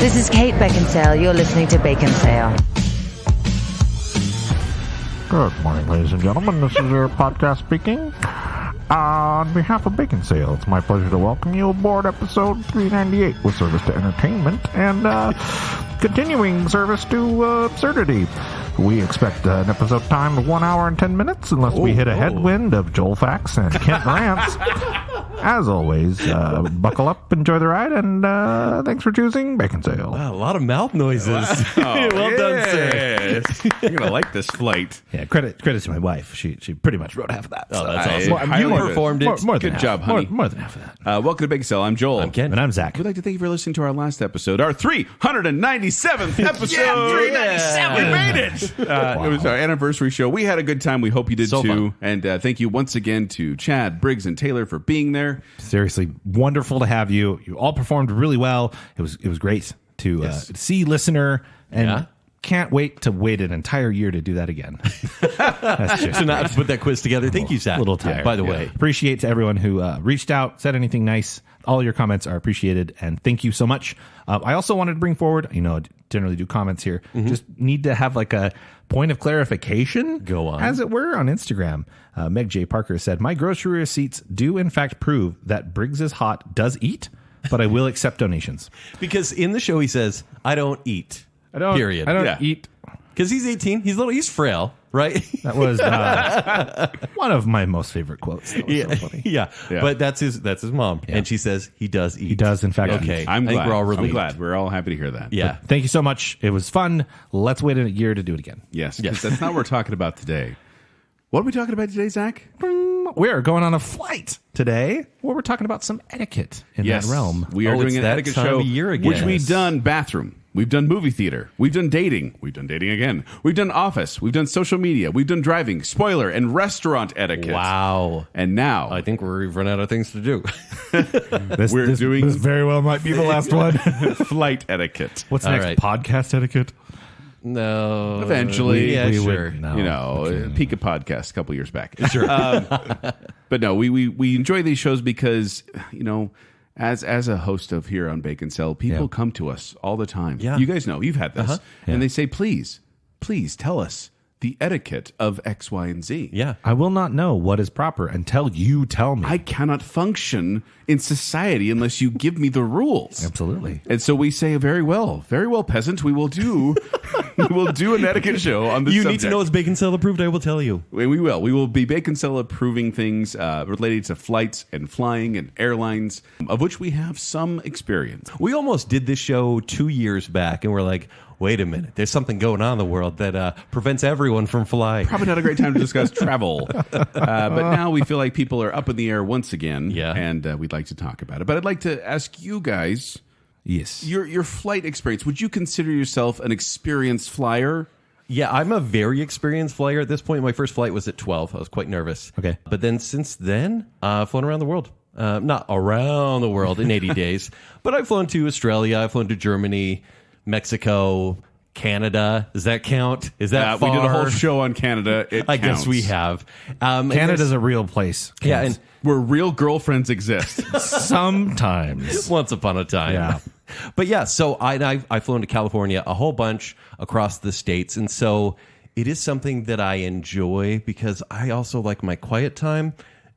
This is Kate Baconsale. You're listening to Baconsale. Good morning, ladies and gentlemen. This is your podcast speaking. On behalf of Baconsale, it's my pleasure to welcome you aboard episode 398 with service to entertainment and continuing service to absurdity. We expect an episode time of 1 hour and 10 minutes unless we hit a headwind of Joel Facts and Kent Rants. As always, buckle up, enjoy the ride, and thanks for choosing Baconsale. Wow, a lot of mouth noises. Well done, sir. You're going to like this flight. Yeah, credit to my wife. She pretty much wrote half of that. Oh, so that's awesome. I You highly performed it. more than Good half. job, honey. More than half of that. Welcome to Baconsale. I'm Joel. I'm Ken. And I'm Zach. We'd like to thank you for listening to our last episode, our 397th episode. 397. We made it. It was our anniversary show. We had a good time. We hope you did So too. fun. And thank you once again to Chad, Briggs, and Taylor for being there. Seriously, wonderful to have you. You all performed really well. It was great to see listener, and can't wait to wait an entire year to do that again. That's just So now to put that quiz together. Thank you, Zach. a little tired. By the way. Appreciate to everyone who reached out, said anything nice. All your comments are appreciated, and thank you so much. I also wanted to bring forward, I generally do comments here, just need to have like a point of clarification, Go on. as it were, on Instagram. Meg J. Parker said, my grocery receipts do in fact prove that Briggs is hot does eat, but I will accept donations. Because in the show he says, I don't eat. Period. I don't Yeah. eat. Because he's 18. He's frail, right? That was one of my most favorite quotes. That was so funny. Yeah. Yeah. But that's his mom. And she says he does eat. He does, in fact, Okay. eat. I think we're all relieved. I'm glad. We're all happy to hear that. Yeah. Thank you so much. It was fun. Let's wait a year to do it again. Yes. Because that's not what we're talking about today. What are we talking about today, Zach? We are going on a flight today where we're talking about some etiquette in that realm. We are Oh, doing it's an that etiquette time show, of year again. which we've Yes. done bathroom. We've done movie theater. We've done dating. We've done dating again. We've done office. We've done social media. We've done driving, spoiler, and restaurant etiquette. Wow. And now I think we've run out of things to do. This doing- this very well might be the last one. flight etiquette. What's All next? right. Podcast etiquette? No. Eventually. Yeah, we sure. would- no. You know, peak of podcast a couple years back. Sure. But no, we enjoy these shows because, as a host of here on Baconsale, people come to us all the time. Yeah. You guys know, you've had this. Yeah. And they say, please tell us the etiquette of X, Y, and Z. Yeah. I will not know what is proper until you tell me. I cannot function in society unless you give me the rules. Absolutely. And so we say, very well, peasant. We will do an etiquette show on this You subject. need to know it's Baconsale-approved, I will tell you. We will. We will be Baconsale approving things related to flights and flying and airlines, of which we have some experience. We almost did this show 2 years back, and we're like, wait a minute, there's something going on in the world that prevents everyone from flying. Probably not a great time to discuss travel. But now we feel like people are up in the air once again, and we'd like to talk about it. But I'd like to ask you guys, Yes. your flight experience. Would you consider yourself an experienced flyer? Yeah, I'm a very experienced flyer at this point. My first flight was at 12. I was quite nervous. Okay. But then since then, I've flown around the world. Not around the world in 80 days, but I've flown to Australia. I've flown to Germany, Mexico, Canada. Does that count? Is that We far? did a whole show on Canada. It I guess counts. we have. Canada's a real place. Yeah, and Where real girlfriends exist. Sometimes. once upon a time. Yeah. But yeah, so I've flown to California a whole bunch across the states. And so it is something that I enjoy because I also like my quiet time.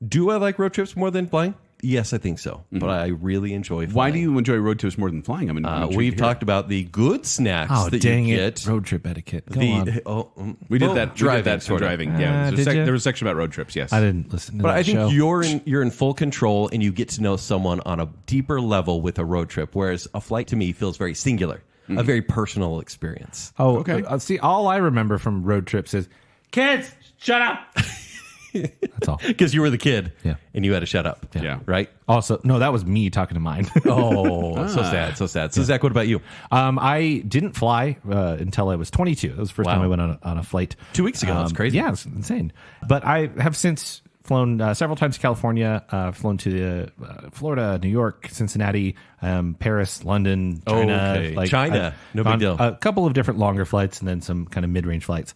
Do I like road trips more than flying? Yes, I think so. But I really enjoy flying. Why do you enjoy road trips more than flying? I mean, I'm intrigued we've to hear. talked about the good snacks Oh, that dang you it. get. Road trip etiquette. Go on. We did well, that. Driving, we did that sort of. driving. Yeah, did you? there was a section about road trips. Yes, I didn't listen to But that I think show. you're in full control and you get to know someone on a deeper level with a road trip, whereas a flight to me feels very singular, a very personal experience. Oh, Okay. See, all I remember from road trips is, kids, shut up. That's all. Because you were the kid and you had to shut up. Yeah. Right? Also, no, that was me talking to mine. Oh, so sad, so sad. So, Zach, what about you? I didn't fly until I was 22. That was the first time I went on a flight. 2 weeks ago. That's crazy. Yeah, it's insane. But I have since flown several times to California, flown to Florida, New York, Cincinnati, Paris, London, China. Okay. China. No big on deal. A couple of different longer flights and then some kind of mid-range flights.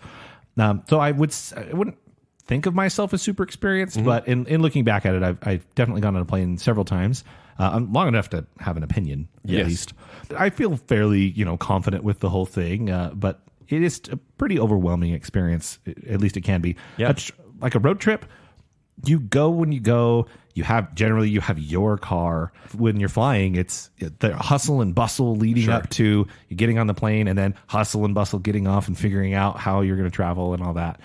So I wouldn't think of myself as super experienced, but in looking back at it, I've definitely gone on a plane several times. I'm long enough to have an opinion, at least. I feel fairly, confident with the whole thing, but it is a pretty overwhelming experience. At least it can be. Yeah. Like a road trip, you go when you go. You have your car. When you're flying, it's the hustle and bustle leading up to you getting on the plane, and then hustle and bustle getting off and figuring out how you're going to travel and all that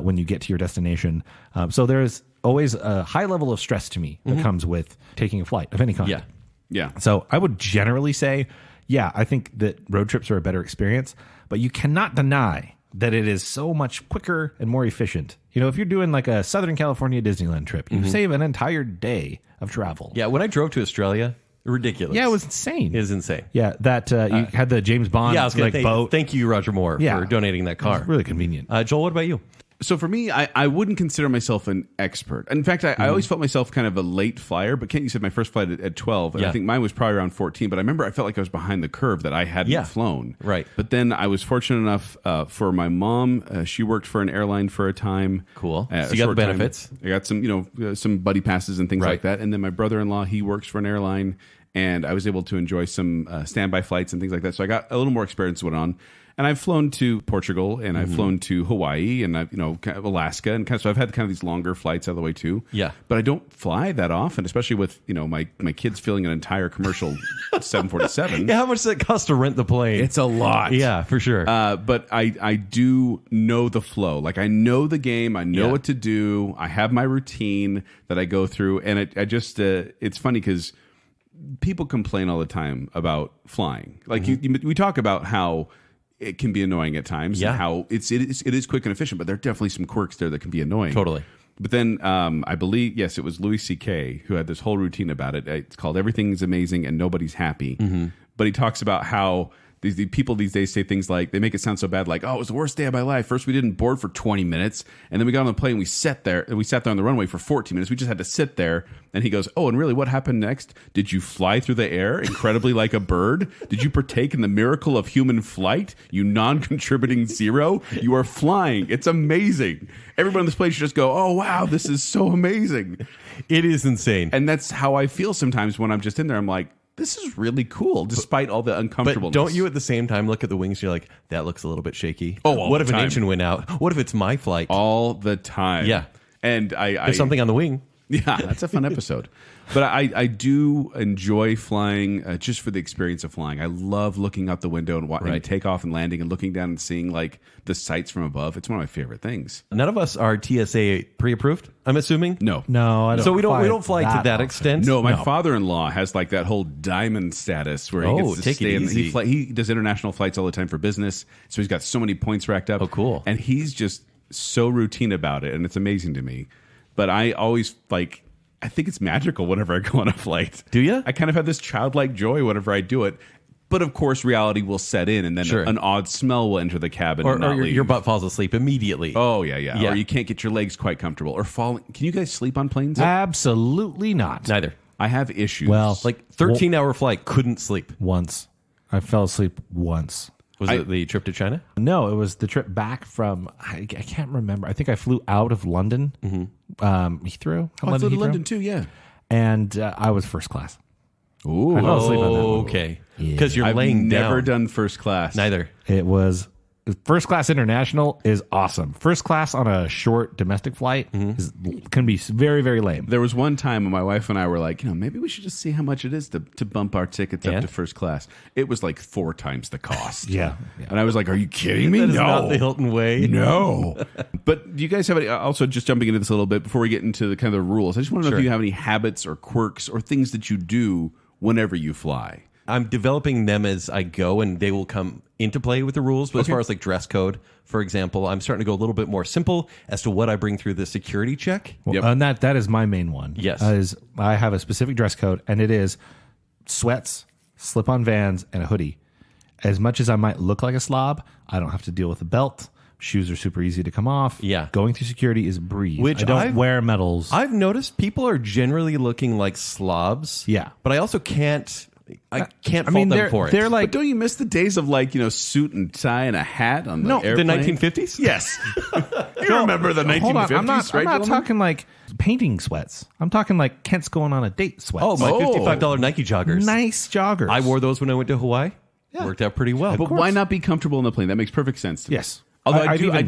when you get to your destination. So there's always a high level of stress to me that comes with taking a flight of any kind. Yeah. So I would generally say, I think that road trips are a better experience, but you cannot deny that it is so much quicker and more efficient. If you're doing like a Southern California Disneyland trip, you save an entire day of travel. Yeah, when I drove to Australia, ridiculous. Yeah, it was insane. It was insane. Yeah, that you had the James Bond boat. Thank you, Roger Moore, for donating that car. Really convenient. Joel, what about you? So for me, I wouldn't consider myself an expert. In fact, I always felt myself kind of a late flyer. But Kent, you said my first flight at 12, and I think mine was probably around 14. But I remember I felt like I was behind the curve that I hadn't flown. Right. But then I was fortunate enough for my mom. She worked for an airline for a time. Cool. So you got the benefits. I got some, some buddy passes and things like that. And then my brother-in-law, he works for an airline, and I was able to enjoy some standby flights and things like that. So I got a little more experience went on. And I've flown to Portugal, and I've flown to Hawaii, and I've kind of Alaska, and so I've had kind of these longer flights out of the way too. Yeah, but I don't fly that often, especially with my kids filling an entire commercial 747. Yeah, how much does it cost to rent the plane? It's a lot. Yeah, for sure. But I do know the flow. Like I know the game. I know what to do. I have my routine that I go through, and I just it's funny because people complain all the time about flying. Like we talk about how it can be annoying at times, and how it is quick and efficient, but there are definitely some quirks there that can be annoying. Totally. But then I believe, it was Louis C.K. who had this whole routine about it. It's called Everything's Amazing and Nobody's Happy. But he talks about how the people these days say things like, they make it sound so bad, like, oh, it was the worst day of my life. First, we didn't board for 20 minutes, and then we got on the plane, we sat there on the runway for 14 minutes. We just had to sit there. And he goes, oh, and really, what happened next? Did you fly through the air incredibly like a bird? Did you partake in the miracle of human flight? You non-contributing zero? You are flying. It's amazing. Everybody in this place should just go, oh, wow, this is so amazing. It is insane. And that's how I feel sometimes when I'm just in there. I'm like, this is really cool, despite all the uncomfortableness. But don't you at the same time look at the wings and you're like, that looks a little bit shaky? Oh, what if an engine went out? What if it's my flight? All the time. Yeah. And there's something on the wing. Yeah, that's a fun episode. But I do enjoy flying just for the experience of flying. I love looking out the window and takeoff and landing and looking down and seeing like the sights from above. It's one of my favorite things. None of us are TSA pre-approved, I'm assuming. No, I don't. So we don't fly to that extent. No, my father-in-law has like that whole diamond status where he gets to stay in. He does international flights all the time for business, so he's got so many points racked up. Oh, cool! And he's just so routine about it, and it's amazing to me. But I always I think it's magical whenever I go on a flight. Do you? I kind of have this childlike joy whenever I do it. But of course, reality will set in, and then an odd smell will enter the cabin, or your butt falls asleep immediately. Oh yeah. Or you can't get your legs quite comfortable, or falling. Can you guys sleep on planes? Absolutely not. Neither. I have issues. Well, like 13-hour flight, couldn't sleep once. I fell asleep once. Was it the trip to China? No, it was the trip back from, I can't remember. I think I flew out of London. Heathrow. I flew to London too, yeah. And I was first class. Ooh. I fell asleep on that. Okay. Because you're I've laying down. never done first class. Neither. It was... First class international is awesome. First class on a short domestic flight can be very, very lame. There was one time when my wife and I were like, maybe we should just see how much it is to bump our tickets up to first class. It was like 4 times the cost. Yeah. And I was like, are you kidding me? That is No. not the Hilton way. No. But do you guys have any, also just jumping into this a little bit before we get into the kind of the rules, I just want to know if you have any habits or quirks or things that you do whenever you fly. I'm developing them as I go, and they will come into play with the rules. But as far as like dress code, for example, I'm starting to go a little bit more simple as to what I bring through the security check. Well, and that is my main one. Yes. I have a specific dress code, and it is sweats, slip-on Vans, and a hoodie. As much as I might look like a slob, I don't have to deal with a belt. Shoes are super easy to come off. Yeah. Going through security is a breeze. Which I don't wear medals. I've noticed people are generally looking like slobs. Yeah. But I also can't fault them for it. They're like, but don't you miss the days of suit and tie and a hat on the airplane? The 1950s? Yes. remember the 1950s, Hold on, I'm not gentlemen? talking like painting sweats. I'm talking like Kent's going on a date sweats. Oh, my $55 Nike joggers. Nice joggers. I wore those when I went to Hawaii. Yeah. Worked out pretty well. But why not be comfortable in the plane? That makes perfect sense to me. Yes. Although I've I even-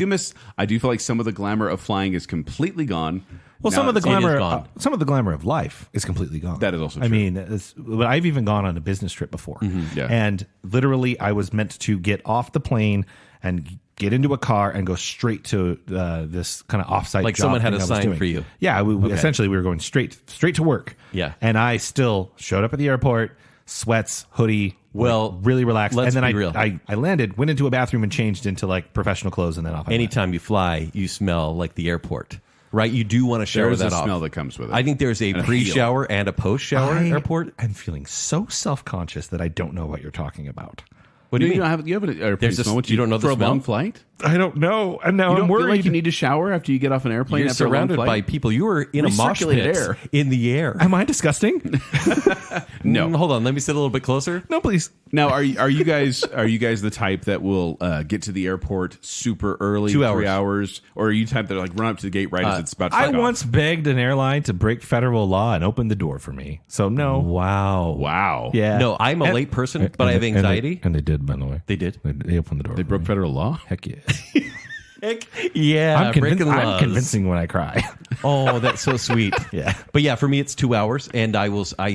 do feel like some of the glamour of flying is completely gone. Well, Now some of the it's- glamour, gone. some of the glamour of life is completely gone. That is also I true. mean, but I've even gone on a business trip before, yeah. and literally, I was meant to get off the plane and get into a car and go straight to this kind of offsite. Like job someone had thing a I was sign doing. for you. Yeah, essentially we were going straight to work. Yeah. and I still showed up at the airport, sweats, hoodie. Well, really relaxed. let's and then be real. I landed, went into a bathroom, and changed into like professional clothes, and then off. I went. Anytime you fly, you smell like the airport, right? You do want to shower There is that a off. smell that comes with it. I think there's a And a pre-shower and a post-shower airport. I'm feeling so self-conscious that I don't know what you're talking about. What do you mean? You have an airplane There's a- smell. you don't know the for a smell? long flight? I don't know, and now You I'm don't feel worried. like you need to shower after you get off an airplane You're after a long surrounded flight? by people. You were in a mosh pit Recirculated air. in the air. Am I disgusting? No. Hold on. Let me sit a little bit closer. No, please. Now, are you guys the type that will get to the airport super early, 2 hours. 3 hours, or are you the type that like run up to the gate right as it's about to I take off? once begged an airline to break federal law and open the door for me. So no. Wow. Wow. Yeah. No, I'm a And- late person, but I have and anxiety. And they did, by the way. They did. They opened the door. They broke federal law? Heck yeah. Heck, yeah. I'm breaking laws. convincing when I cry. Oh, that's so sweet. Yeah. But yeah, for me, it's 2 hours, and I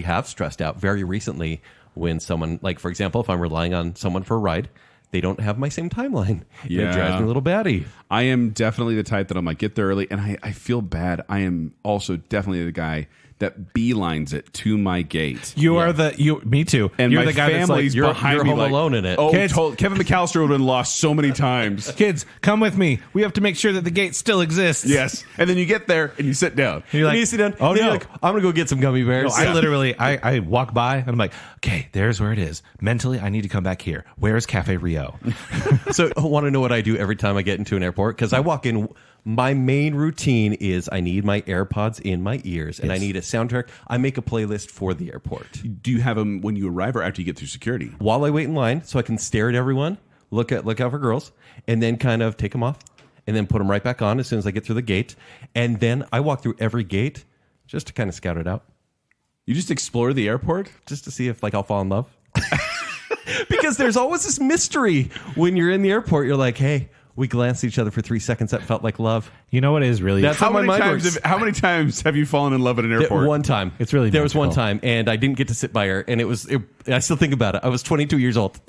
have stressed out very recently when someone, like for example, if I'm relying on someone for a ride, they don't have my same timeline. Yeah. It drives me a little batty. I am definitely the type that I'm like, get there early, and I feel bad. I am also definitely the guy that beelines it to my gate. You are me too. And You're my the guy that's family's like, behind you're me home like, alone in it. Oh, Kids- Kevin McAllister would have been lost so many times. kids, come with me. We have to make sure that the gate still exists. Yes. And then you get there and you sit down. And you're like, And you sit down, oh then no. you're like, I'm going to go get some gummy bears. I literally, I walk by and I'm like, okay, there's where it is. Mentally, I need to come back here. Where's Cafe Rio? So I want to know what I do every time I get into an airport, because I walk in. My main routine is I need my AirPods in my ears, and I need a soundtrack. I make a playlist for the airport. Do you have them when you arrive or after you get through security? While I wait in line, so I can stare at everyone, look out for girls, and then kind of take them off, and then put them right back on as soon as I get through the gate. And then I walk through every gate just to kind of scout it out, You just explore the airport? just to see if I'll fall in love. Because there's always this mystery when you're in the airport. You're like, hey, we glanced at each other for 3 seconds. That felt like love. You know what is really That's how my mind works. How many times have you fallen in love at an airport? One time. It's really there was one magical. time, and I didn't get to sit by her, and I still think about it. I was 22 years old.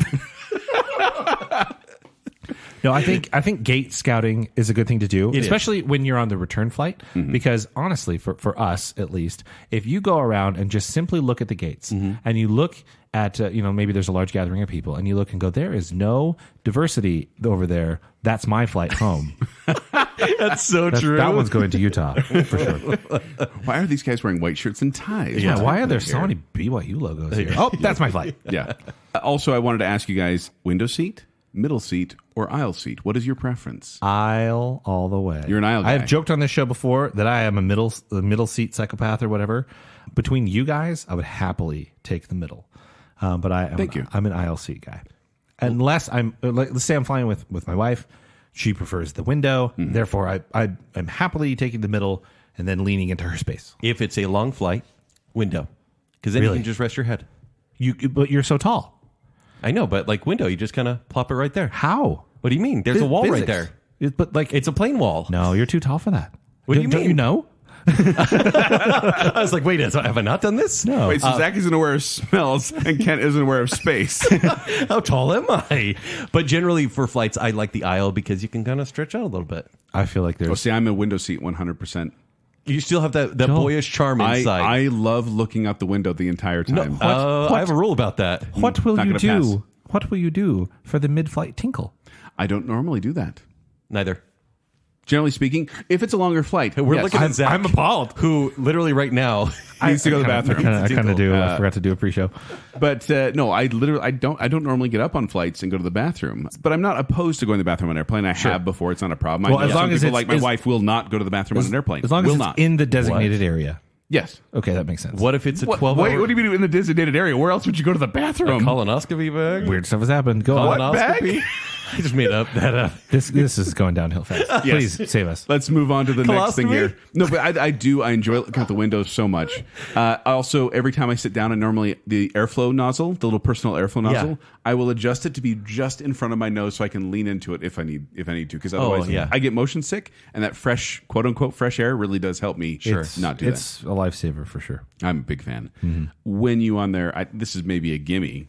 No, I think gate scouting is a good thing to do, It especially when you're on the return flight. Because honestly, for us at least, if you go around and just simply look at the gates and you look at maybe there's a large gathering of people and you look and go, there is no diversity over there. That's my flight home. That's so true. That one's going to Utah for sure. Why are these guys wearing white shirts and ties? Yeah, What's why are happening there so here? many BYU logos here? Oh, that's my flight. Yeah. Also, I wanted to ask you guys, window seat, middle seat, or aisle seat? What is your preference? Aisle all the way. You're an aisle guy. I have joked on this show before that I am a middle seat psychopath or whatever. Between you guys, I would happily take the middle. But I'm an aisle seat guy. Unless let's say I'm flying with my wife. She prefers the window. Therefore, I'm happily taking the middle and then leaning into her space. If it's a long flight, window. Because then Really? you can just rest your head. But you're so tall. I know, but like window, you just kind of plop it right there. How? What do you mean? There's a wall right Physics. there. But like, It's a plain wall. no, you're too tall for that. What do you Don't mean? you know? I was like, wait, have I not done this? No. Wait, so Zach isn't aware of smells and Kent isn't aware of space. How tall am I? But generally for flights, I like the aisle because you can kind of stretch out a little bit. I feel like Oh, there's. see, I'm a window seat 100%. You still have that boyish charm inside. I love looking out the window the entire time. I have a rule about that. What will Not you gonna do? pass. What will you do for the mid-flight tinkle? I don't normally do that. Neither. Generally speaking, if it's a longer flight, We're yes. looking at Zach. I'm appalled. Who literally right now needs to go to the bathroom. I kind of do. I forgot to do a pre-show. But no, I don't normally get up on flights and go to the bathroom. But I'm not opposed to going to the bathroom on an airplane. I have before. It's not a problem. Well, I know as long some as people, it's- like my as- wife will not go to the bathroom on an airplane. As long will as it's not. in the designated area. Yes. Okay, that makes sense. What if it's a 12 Wait, hour what do you mean in the designated area? Where else would you go to the bathroom? colonoscopy bag? Weird stuff has happened. Go on. Colonoscopy? I just made that up. This is going downhill fast. Please save us. Let's move on to the next thing Colostomy? here. No, but I enjoy looking out the windows so much. Also, every time I sit down, and normally the airflow nozzle, the little personal airflow nozzle, I will adjust it to be just in front of my nose so I can lean into it if I need to. Because otherwise, I get motion sick, and that fresh, quote unquote, fresh air really does help me not do that. It's a lifesaver for sure. I'm a big fan. When you on there, this is maybe a gimme.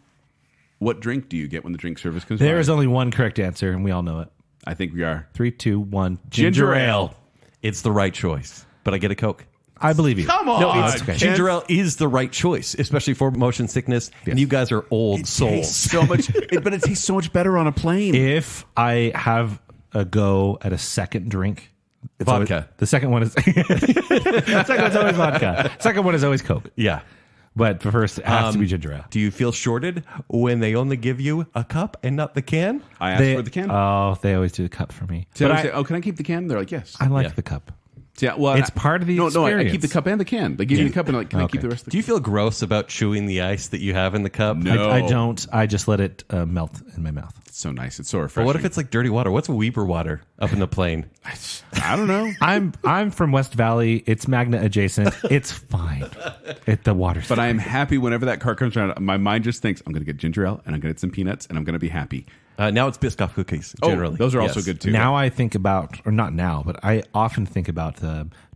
What drink do you get when the drink service comes by? There is only one correct answer, and we all know it. I think we are. 3, 2, 1. Ginger ale. It's the right choice, but I get a Coke. I believe you. Come on. No, it's, okay. ginger ale is the right choice, especially for motion sickness. And you guys are old souls. So much, but it tastes so much better on a plane. If I have a go at a second drink, it's Vodka. always- the second one is the second one's always vodka. Second one is always Coke. Yeah. But first, it has to be ginger ale. Do you feel shorted when they only give you a cup and not the can? I asked for the can. They always do the cup for me. So But I say, "Oh, can I keep the can?" They're like, "Yes." I like Yeah. the cup. Yeah, well, It's part of the No, I keep experience. the cup and the can. They give you the cup and like, can I keep the rest of the Do you feel gross about chewing the ice that you have in the cup? No. I don't. I just let it melt in my mouth. It's so nice. It's so But refreshing. what if it's like dirty water? What's Weber water up in the plane? I don't know. I'm from West Valley. It's Magna adjacent. It's fine. The water's But I am happy whenever that car comes around. My mind just thinks, I'm going to get ginger ale and I'm going to get some peanuts and I'm going to be happy. Now it's Biscoff cookies, generally. Those are also Yes. good too. Now I think about, or not now, but I often think about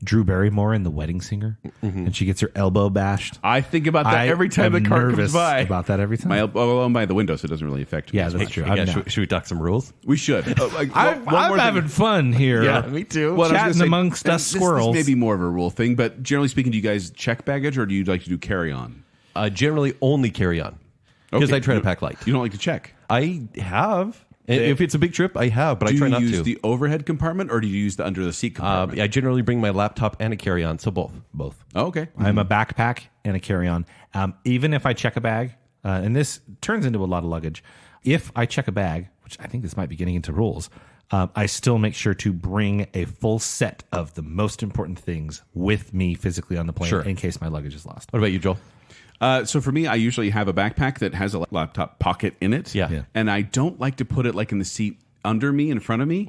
Drew Barrymore in The Wedding Singer, and she gets her elbow bashed. I think about that every time the am car nervous comes by. about that every time. My elbow by the window, so it doesn't really affect me. Yeah, as that's much. true. Yeah, I'm down. should we talk some rules? We should. I'm having fun here. Yeah, me too. Well, I was gonna Chatting say, amongst and us this squirrels. may be more of a rule thing, but generally speaking, do you guys check baggage or do you like to do carry on? Generally only carry on because Okay. I try to pack light. You don't like to check. I have. If it's a big trip, I have, but I Do try you not use to. the overhead compartment or do you use the under the seat compartment? I generally bring my laptop and a carry-on, so both. Both. Oh, okay. I'm a backpack and a carry-on. Even if I check a bag, and this turns into a lot of luggage, if I check a bag, which I think this might be getting into rules, I still make sure to bring a full set of the most important things with me physically on the plane Sure. in case my luggage is lost. What about you, Joel? So for me, I usually have a backpack that has a laptop pocket in it. Yeah. And I don't like to put it like in the seat under me, in front of me,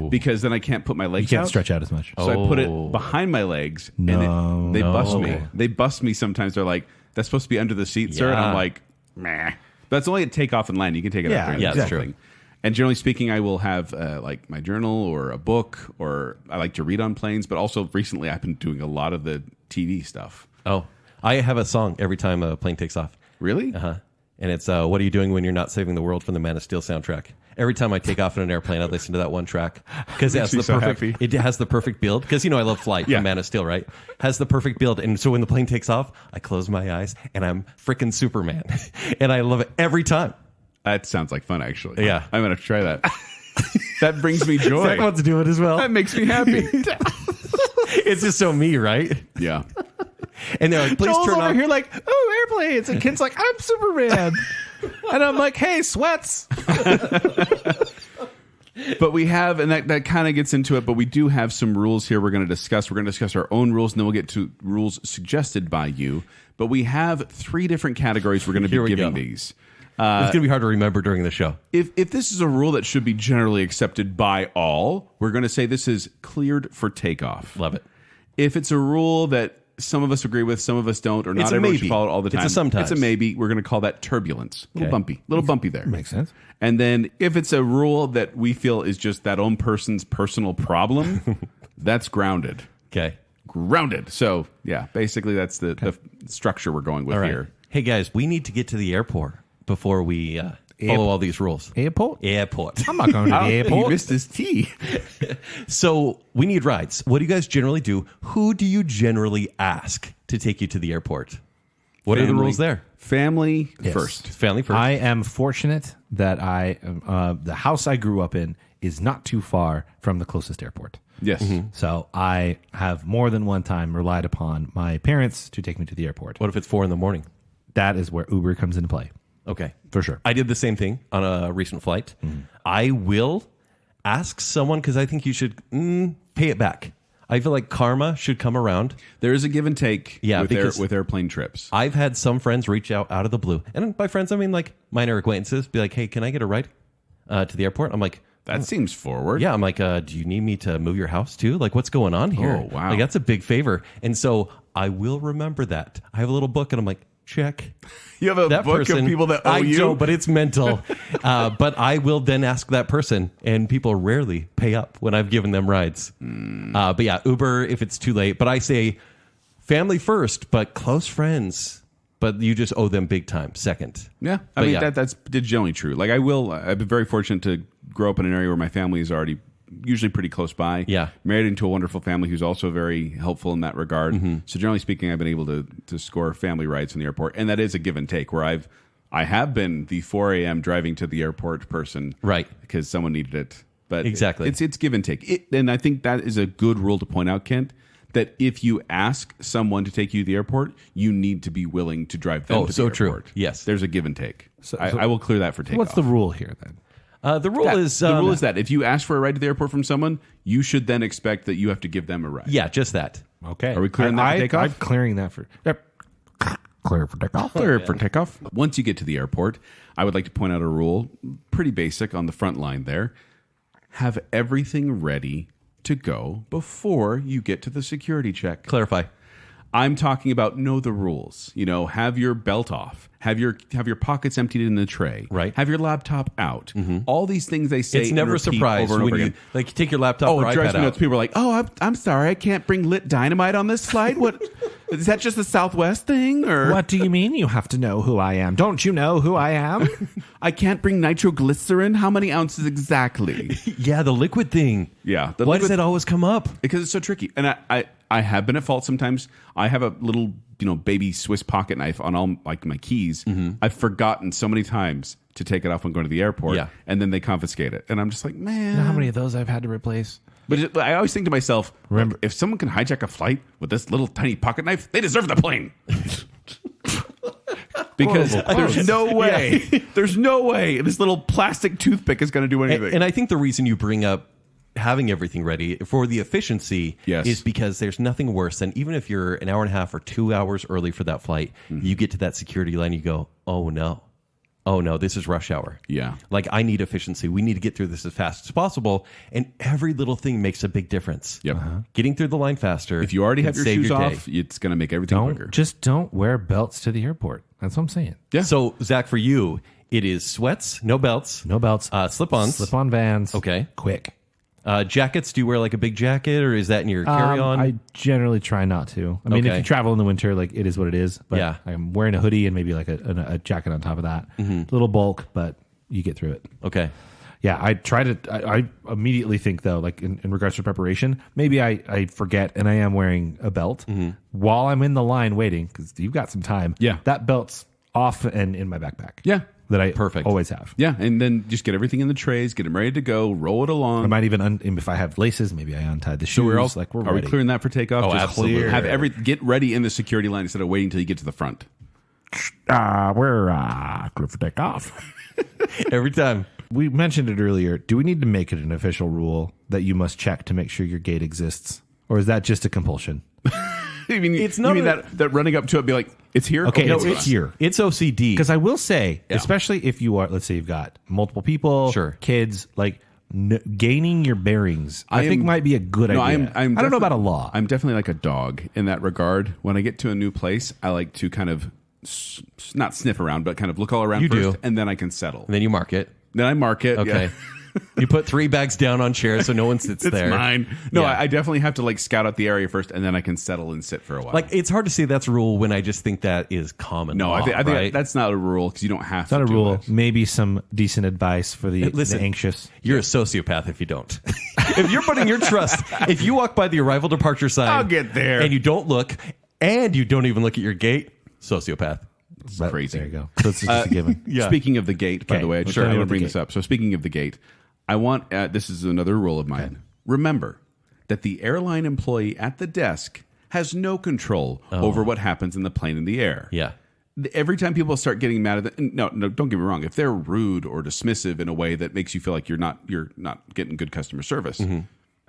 because then I can't put my legs You can't out. stretch out as much. So I put it behind my legs, No. and they bust me. Okay. They bust me sometimes. They're like, "That's supposed to be under the seat, sir." And Yeah. I'm like, "Meh." That's only at takeoff and land. You can take it Yeah, out during yeah, the that's thing. true. And generally speaking, I will have like my journal or a book, or I like to read on planes. But also recently, I've been doing a lot of the TV stuff. Oh, I have a song every time a plane takes off. Really? Uh-huh. And it's what are you doing when you're not saving the world from the Man of Steel soundtrack? Every time I take off in an airplane, I listen to that one track because it has me the so perfect. happy. It has the perfect build because I love Flight Yeah. from Man of Steel, right? Has the perfect build, and so when the plane takes off, I close my eyes and I'm freaking Superman, and I love it every time. That sounds like fun, actually. Yeah. I'm gonna try that. That brings me joy. Zach wants to do it as well. That makes me happy. It's just so me, right? Yeah. And they're like, please Joel's turn over off. here like, oh, airplanes. And Ken's like, I'm Superman. And I'm like, hey, sweats. But we have, and that kind of gets into it, but we do have some rules here we're going to discuss. We're going to discuss our own rules, and then we'll get to rules suggested by you. But we have 3 different categories we're going to Here be we giving go. these. It's going to be hard to remember during the show. If this is a rule that should be generally accepted by all, we're going to say this is cleared for takeoff. Love it. If it's a rule that some of us agree with, some of us don't, or not It's a everyone should maybe. follow it all the It's a time. sometimes. It's a maybe. We're going to call that turbulence. A little Okay. bumpy there. Makes sense. And then if it's a rule that we feel is just that own person's personal problem, that's grounded. Okay. Grounded. So yeah, basically that's the structure we're going with All right. here. Hey guys, we need to get to the airport before we follow all these rules. Airport? Airport. I'm not going to the He airport. missed his tea. So we need rides. What do you guys generally do? Who do you generally ask to take you to the airport? What are the Family. rules there? Family Yes. first. Family first. I am fortunate that the house I grew up in is not too far from the closest airport. Yes. So I have more than one time relied upon my parents to take me to the airport. What if it's 4 a.m? That is where Uber comes into play, Okay. for sure. I did the same thing on a recent flight. I will ask someone because I think you should pay it back. I feel like karma should come around. There is a give and take Yeah, with, because- with airplane trips. I've had some friends reach out of the blue. And by friends, I mean like minor acquaintances. Be like, hey, can I get a ride? to the airport. I'm like, That seems forward. yeah, I'm like, do you need me to move your house too? Like, what's going on here? Oh, wow. Like, that's a big favor. And so I will remember that. I have a little book and I'm like, check. You have a That book person, of people that owe I you. know, but it's mental. But I will then ask that person, and people rarely pay up when I've given them rides. But yeah, Uber if it's too late. But I say family first, but close friends. But you just owe them big time second. Yeah, I But mean yeah. that's generally true. Like I've been very fortunate to grow up in an area where my family is already usually pretty close by. Yeah. Married into a wonderful family who's also very helpful in that regard. Mm-hmm. So generally speaking, I've been able to score family rides in the airport, and that is a give and take. Where I have been the 4 a.m. driving to the airport person, Right. because someone needed it. But Exactly. it's give and take. And I think that is a good rule to point out, Kent. That if you ask someone to take you to the airport, you need to be willing to drive them Oh, to the so true. airport. Yes. There's a give and take. I will clear that for takeoff. What's the rule here then? The rule is the rule is that if you ask for a ride to the airport from someone, you should then expect that you have to give them a ride. yeah, just that. Okay. Are we clearing that for takeoff? I'm clearing that for. Yep. Clear for takeoff. Clear for takeoff. Once you get to the airport, I would like to point out a rule, pretty basic on the front line there. Have everything ready to go before you get to the security check. Clarify. I'm talking about know the rules. You know, have your belt off, have your pockets emptied in the tray, Right. Have your laptop out. All these things they say. It's and never a repeat surprise over and when over you again. like you take your laptop Oh, or it drives iPad me nuts. out. People are like, "Oh, I'm sorry, I can't bring lit dynamite on this flight. What is that? Just a Southwest thing, or What do you mean you have to know who I am? Don't you know who I am? I can't bring nitroglycerin? How many ounces exactly?" Yeah, the liquid thing. Yeah, Why does that always come up? Because it's so tricky, and I have been at fault sometimes. I have a little baby Swiss pocket knife on all like my keys. I've forgotten so many times to take it off when going to the airport, Yeah. and then they confiscate it, and I'm just like, man. You know how many of those I've had to replace? But I always think to myself, Remember- if someone can hijack a flight with this little tiny pocket knife, they deserve the plane. Because there's no way, there's no way this little plastic toothpick is going to do anything. And I think the reason you bring up having everything ready for the efficiency Yes. is because there's nothing worse than even if you're an hour and a half or 2 hours early for that flight, you get to that security line, you go, oh no, this is rush hour. Yeah. Like I need efficiency. We need to get through this as fast as possible. And every little thing makes a big difference. Yep. Getting through the line faster. If you already can have your save shoes day. off, it's going to make everything quicker. Don't wear belts to the airport. That's what I'm saying. Yeah. So Zach, for you, it is sweats, no belts, No belts. slip-ons. Slip-on Vans. Okay. Quick. Jackets, do you wear like a big jacket or is that in your carry-on? I generally try not to. I mean, if Okay. you travel in the winter, like it is what it is. But Yeah. I'm wearing a hoodie and maybe like a jacket on top of that. Little bulk, but you get through it. Okay. Yeah, I try to. I immediately think though, like in regards to preparation, maybe I forget and I am wearing a belt while I'm in the line waiting because you've got some time. Yeah. that belt's off and in my backpack. Yeah. that I Perfect. always have. Yeah, and then just get everything in the trays, get them ready to go, roll it along. I might even if I have laces, maybe I untie the shoes. So we're all, like we're are we ready. clearing that for takeoff? Oh, Just absolutely. Have get ready in the security line instead of waiting until you get to the front. We're clear for takeoff. Every time. We mentioned it earlier. Do we need to make it an official rule that you must check to make sure your gate exists, or is that just a compulsion? I mean, It's you not mean a- that running up to it, be like, it's here. Okay, no, it's here. It's OCD. Because I will say, especially if you are, let's say you've got multiple people, Sure. kids, like gaining your bearings, I think might be a good idea. I don't know about a law. I'm definitely like a dog in that regard. When I get to a new place, I like to kind of not sniff around, but kind of look all around You first, do. and then I can settle. And then you mark it. Then I mark it. Okay. Yeah. You put 3 bags down on chairs so no one sits It's there. mine. No, Yeah. I definitely have to like scout out the area first, and then I can settle and sit for a while. Like, it's hard to say that's a rule when I just think that is common no, law, I think right? that's not a rule because you don't have It's not to a do rule. it. Maybe some decent advice for the Listen, anxious. You're a sociopath if you don't. If you're putting your trust, if you walk by the arrival departure sign, I'll get there. and you don't look, and you don't even look at your gate, sociopath. It's But crazy. There you go. So it's just a given. Yeah. Speaking of the gate, by Okay, the way, I let's just want go to with the bring this gate. up. So speaking of the gate, I want this is another rule of mine. Remember that the airline employee at the desk has no control over what happens in the plane in the air. Yeah. Every time people start getting mad at them, no, don't get me wrong. If they're rude or dismissive in a way that makes you feel like you're not getting good customer service,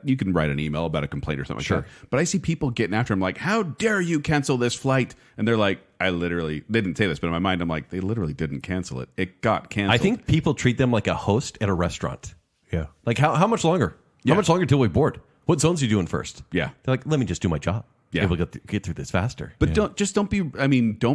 you can write an email about a complaint or something Sure. like that. But I see people getting after him like, how dare you cancel this flight? And they're like, they didn't say this, but in my mind, I'm like, they literally didn't cancel it. It got canceled. I think people treat them like a host at a restaurant. Yeah. Like, how much longer? Yeah. How much longer till we board? What zones are you doing first? Yeah. They're like, let me just do my job. Yeah. Able to get through this faster. But don't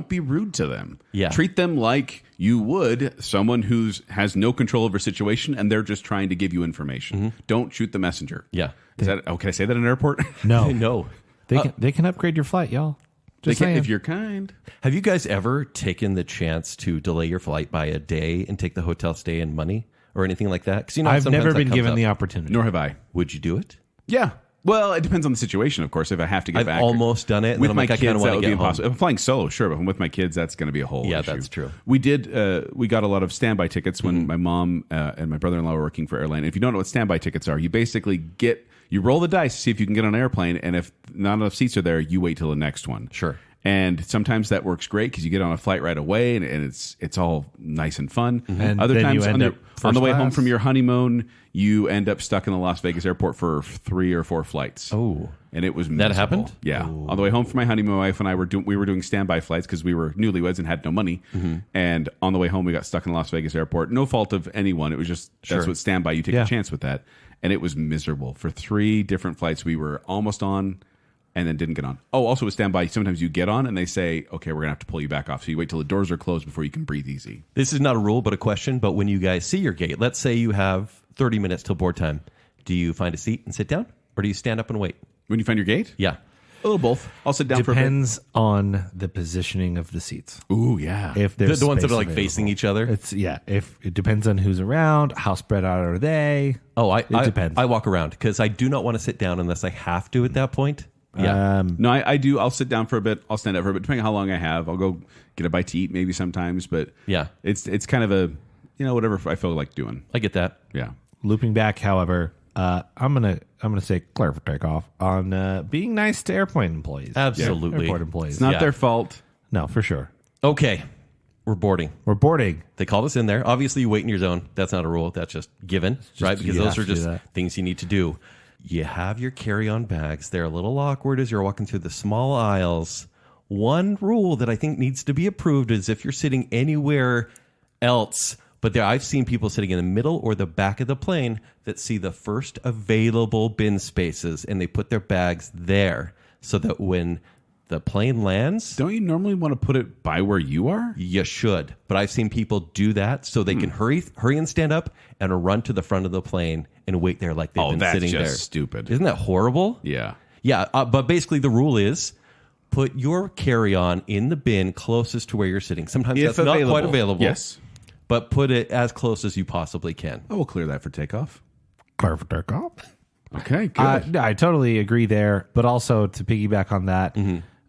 be rude to them. Yeah. Treat them like you would someone has no control over a situation and they're just trying to give you information. Don't shoot the messenger. Yeah. Can I say that in an airport? No. No. They can upgrade your flight, y'all. They Just can, saying. if you're kind. Have you guys ever taken the chance to delay your flight by a day and take the hotel stay and money or anything like that? Because I've sometimes never that been comes given up. the opportunity. Nor have I. Would you do it? Yeah. Well, it depends on the situation, of course. If I have to get I've back, almost done it, and with then I'm my like, I kids, kinda wanna that would get be home. impossible. If I'm flying solo, sure, but if I'm with my kids, that's going to be a whole Yeah, issue. that's true. We got a lot of standby tickets when my mom and my brother-in-law were working for airline. If you don't know what standby tickets are, you basically you roll the dice to see if you can get on an airplane, and if not enough seats are there, you wait till the next one. Sure. And sometimes that works great because you get on a flight right away, and it's all nice and fun. And Other then times, you end up on the first way home class? from your honeymoon, you end up stuck in the Las Vegas airport for 3 or 4 flights. Oh. And it was That miserable. happened? Yeah. On the way home from my honeymoon, my wife and I were doing standby flights because we were newlyweds and had no money. And on the way home, we got stuck in Las Vegas airport. No fault of anyone. It was just that's what standby. You take Yeah. a chance with that, and it was miserable for 3 different flights. We were almost on, and then didn't get on. Oh, also with standby, sometimes you get on and they say, "Okay, we're gonna have to pull you back off." So you wait till the doors are closed before you can breathe easy. This is not a rule, but a question. But when you guys see your gate, let's say you have 30 minutes till board time. Do you find a seat and sit down, or do you stand up and wait? When you find your gate, Yeah. a little both. I'll sit down Depends on the positioning of the seats. for a bit. Ooh, yeah. If there's The ones that space are like available. facing each other. If it depends on who's around, how spread out are they? It depends. I walk around because I do not want to sit down unless I have to at that point. Yeah. No, I do. I'll sit down for a bit. I'll stand up for a bit, depending on how long I have. I'll go get a bite to eat maybe sometimes, but Yeah. it's kind of a whatever I feel like doing. I get that. Yeah. Looping back, however, I'm gonna say clear for takeoff on being nice to airplane employees. Absolutely. Airport employees. It's not Yeah. their fault. No, for sure. Okay. We're boarding. We're boarding. They called us in there. Obviously, you wait in your zone. That's not a rule. That's just given, right? Because you those have are to do just that. things you need to do. You have your carry-on bags. They're a little awkward as you're walking through the small aisles. One rule that I think needs to be approved is if you're sitting anywhere else, but I've seen people sitting in the middle or the back of the plane that see the first available bin spaces, and they put their bags there so that when the plane lands, Don't you normally want to put it by where you are? you should. But I've seen people do that so they can hurry and stand up and run to the front of the plane and wait there like they've been that's sitting just there. stupid. Isn't that horrible? Yeah. Yeah, but basically the rule is put your carry-on in the bin closest to where you're sitting. Sometimes If that's not quite available. Yes. But put it as close as you possibly can. I will clear that for takeoff. Clear for takeoff. Okay, good. I totally agree there, but also to piggyback on that,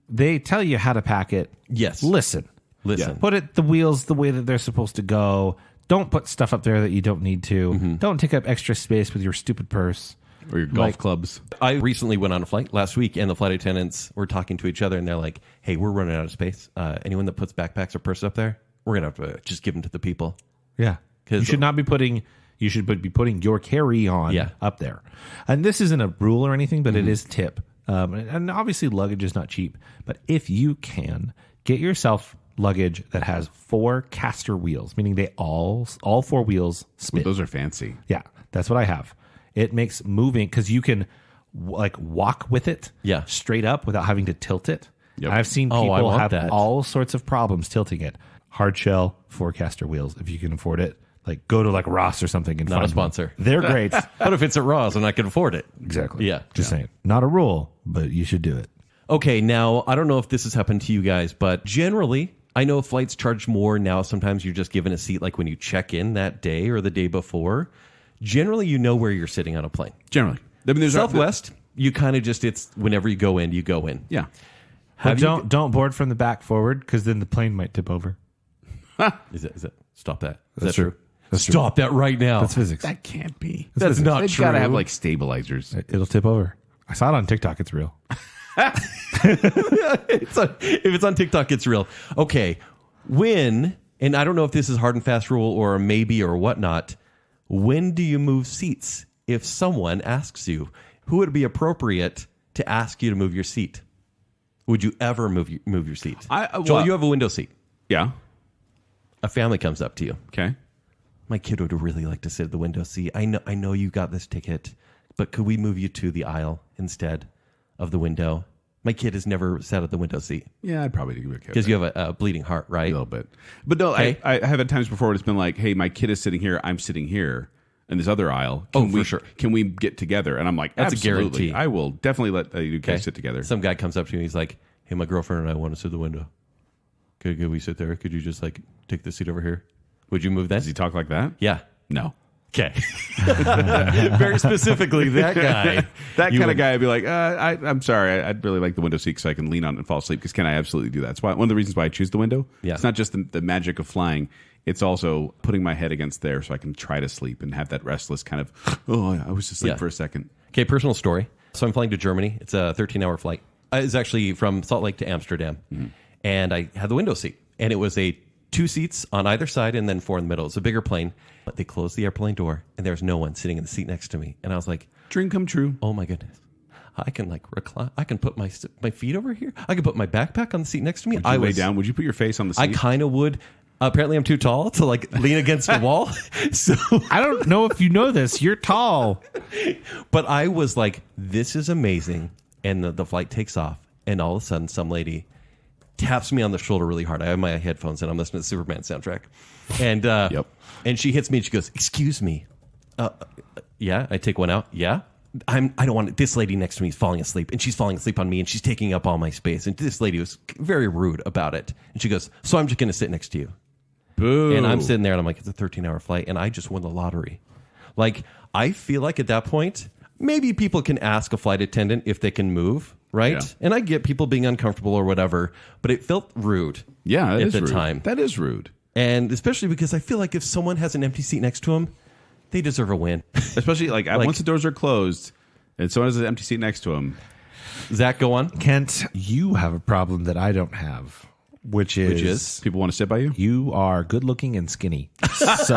they tell you how to pack it. Yes. Listen. Listen. Put it the wheels the way that they're supposed to go. Don't put stuff up there that you don't need to. Don't take up extra space with your stupid purse. or your golf clubs. I recently went on a flight last week, and the flight attendants were talking to each other, and they're like, hey, we're running out of space. Anyone that puts backpacks or purses up there, we're going to have to just give them to the people. Yeah. You should not be putting, you should be putting your carry-on up there. And this isn't a rule or anything, but it is tip. And obviously luggage is not cheap. But if you can, get yourself luggage that has 4 caster wheels, meaning they all 4 wheels spin. Those are fancy. Yeah, that's what I have. It makes moving, because you can like walk with it straight up without having to tilt it. Yep. I've seen I people want have that. all sorts of problems tilting it. Hard shell 4 caster wheels, if you can afford it. Like go to like Ross or something and Not find a sponsor. one. They're great. What if it's at Ross and I can afford it? Exactly. Yeah. Just saying. Not a rule, but you should do it. Okay, now, I don't know if this has happened to you guys, but generally, I know flights charge more now. Sometimes you're just given a seat like when you check in that day or the day before. Generally, you know where you're sitting on a plane. Generally. I mean, there's Southwest, you kind of just, it's whenever you go in, you go in. Yeah. But don't board from the back forward, because then the plane might tip over. Is it? Stop that. Is That's that true. That's true. Stop that right now. That's physics. That can't be. That's not They've true. got to have like stabilizers. It'll tip over. I saw it on TikTok. It's real. If it's on TikTok, it's real. Okay, when, and I don't know if this is hard and fast rule or a maybe or whatnot, when do you move seats if someone asks you? who would it be appropriate to ask you to move your seat? Would you ever move your seat? Joel, you have a window seat. Yeah. A family comes up to you. Okay. My kid would really like to sit at the window seat. I know you got this ticket, but could we move you to the aisle instead of the window? My kid has never sat at the window seat. Yeah, I'd probably do it. Because you have a bleeding heart, right? A little bit. But no, Okay. I have had times before where it's been like, hey, my kid is sitting here, I'm sitting here in this other aisle. For sure. Can we get together? And I'm like, That's absolutely. a guarantee. I will definitely let you guys sit together. Some guy comes up to me. He's like, hey, my girlfriend and I want to sit at the window. Could we sit there? Could you just like take the seat over here? Would you move that? Does he talk like that? Yeah. No. Okay. Very specifically, that guy. That kind of guy, I'd be like, I'm sorry, I'd really like the window seat so I can lean on it and fall asleep. Because I absolutely do that. It's one of the reasons why I choose the window. Yeah. It's not just the magic of flying. It's also putting my head against there so I can try to sleep and have that restless kind of, I was asleep for a second. Okay, personal story. So I'm flying to Germany. It's a 13-hour flight. It's actually from Salt Lake to Amsterdam. Mm-hmm. And I had the window seat. And it was 2 seats on either side and then 4 in the middle. It's a bigger plane. But they closed the airplane door and there's no one sitting in the seat next to me. And I was like, dream come true. Oh my goodness. I can like recline. I can put my feet over here. I can put my backpack on the seat next to me. Would you lay down? Would you put your face on the seat? I kind of would. Apparently I'm too tall to like lean against the wall. So I don't know if you know this. You're tall. But I was like, this is amazing. And the flight takes off. And all of a sudden some lady taps me on the shoulder really hard. I have my headphones and I'm listening to the Superman soundtrack. And and she hits me and she goes, excuse me. Yeah, I take one out. Yeah. I don't want this lady next to me is falling asleep and she's falling asleep on me and she's taking up all my space. And this lady was very rude about it. And she goes, so I'm just going to sit next to you. Boo. And I'm sitting there and I'm like, it's a 13-hour flight and I just won the lottery. Like, I feel like at that point, maybe people can ask a flight attendant if they can move, right? Yeah. And I get people being uncomfortable or whatever, but it felt rude. Yeah, at is the rude. time. That is rude. And especially because I feel like if someone has an empty seat next to them, they deserve a win. Especially like once the doors are closed and someone has an empty seat next to them. Zach, go on. Kent, you have a problem that I don't have, which is people want to sit by you. You are good looking and skinny. So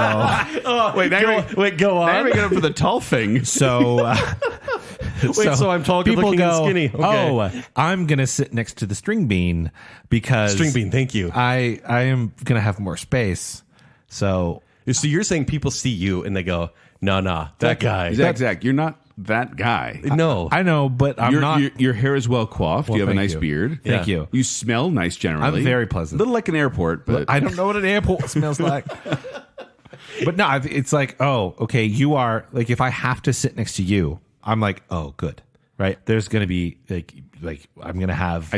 Wait, go on. Now we get up for the tall thing. So so I'm tall, good people looking, go, and skinny. Okay. Oh, I'm gonna sit next to the string bean because String bean, thank you. I am gonna have more space. So you're saying people see you and they go, no, that guy. Zach, you're not that guy. No. I know, but I'm not. Your hair is well coiffed. Well, you have a thank nice you. beard. Thank you. You smell nice generally. I'm very pleasant. A little like an airport, but I don't know what an airport smells like. But no, it's like, oh, okay, you are like, if I have to sit next to you, I'm like, oh, good, right? There's gonna be like I'm gonna have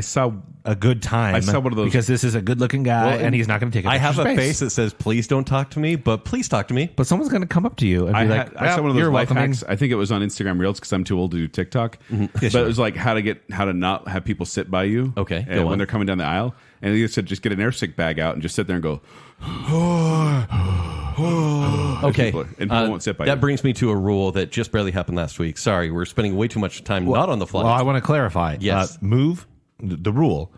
a good time. I saw one of those because this is a good looking guy and he's not gonna take. I have a space. face that says, "Please don't talk to me," but please talk to me. But someone's gonna come up to you and be like, I saw one of those "You're life welcoming." hacks. I think it was on Instagram Reels because I'm too old to do TikTok. But it was like how to not have people sit by you. Okay, and go when on. they're coming down the aisle, and they said just get an airsick bag out and just sit there and go. Okay, and people won't sit by you. That brings me to a rule that just barely happened last week. Sorry, we're spending way too much time not on the flight. Well, I want to clarify. Yes. Move the rule.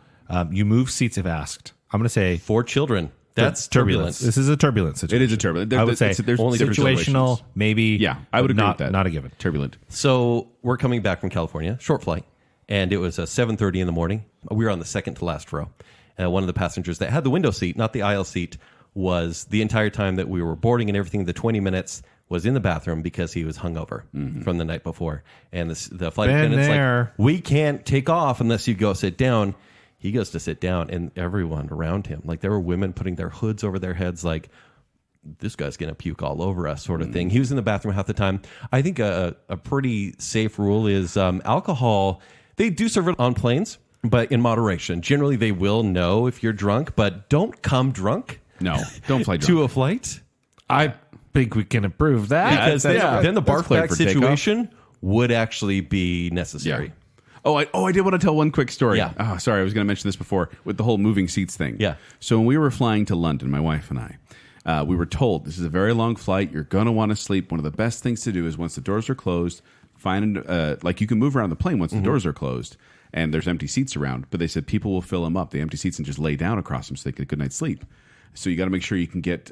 You move seats if asked. I'm going to say For children, that's turbulence. This is a turbulence situation. It is a turbulent. I would say there's only different situational, situations. maybe. Yeah, I would but agree not, with that. Not a given. Turbulent. So we're coming back from California, short flight, and it was 7:30 in the morning. We were on the second to last row. One of the passengers that had the window seat, not the aisle seat, was the entire time that we were boarding and everything, the 20 minutes was in the bathroom because he was hungover from the night before. And the flight attendant's like, we can't take off unless you go sit down. He goes to sit down, and everyone around him, like there were women putting their hoods over their heads like, this guy's going to puke all over us sort of thing. He was in the bathroom half the time. I think a pretty safe rule is alcohol. They do serve it on planes, but in moderation. Generally, they will know if you're drunk, but don't come drunk. No, don't fly drunk. To a flight. I think we can approve that. Because then the barf clear bag for takeoff. situation would actually be necessary. Yeah. I did want to tell one quick story. Yeah. Oh, sorry, I was going to mention this before with the whole moving seats thing. Yeah. So when we were flying to London, my wife and I, we were told this is a very long flight. You're going to want to sleep. One of the best things to do is once the doors are closed, find like you can move around the plane once the doors are closed and there's empty seats around. But they said people will fill them up, the empty seats, and just lay down across them so they get a good night's sleep. So you got to make sure you can get,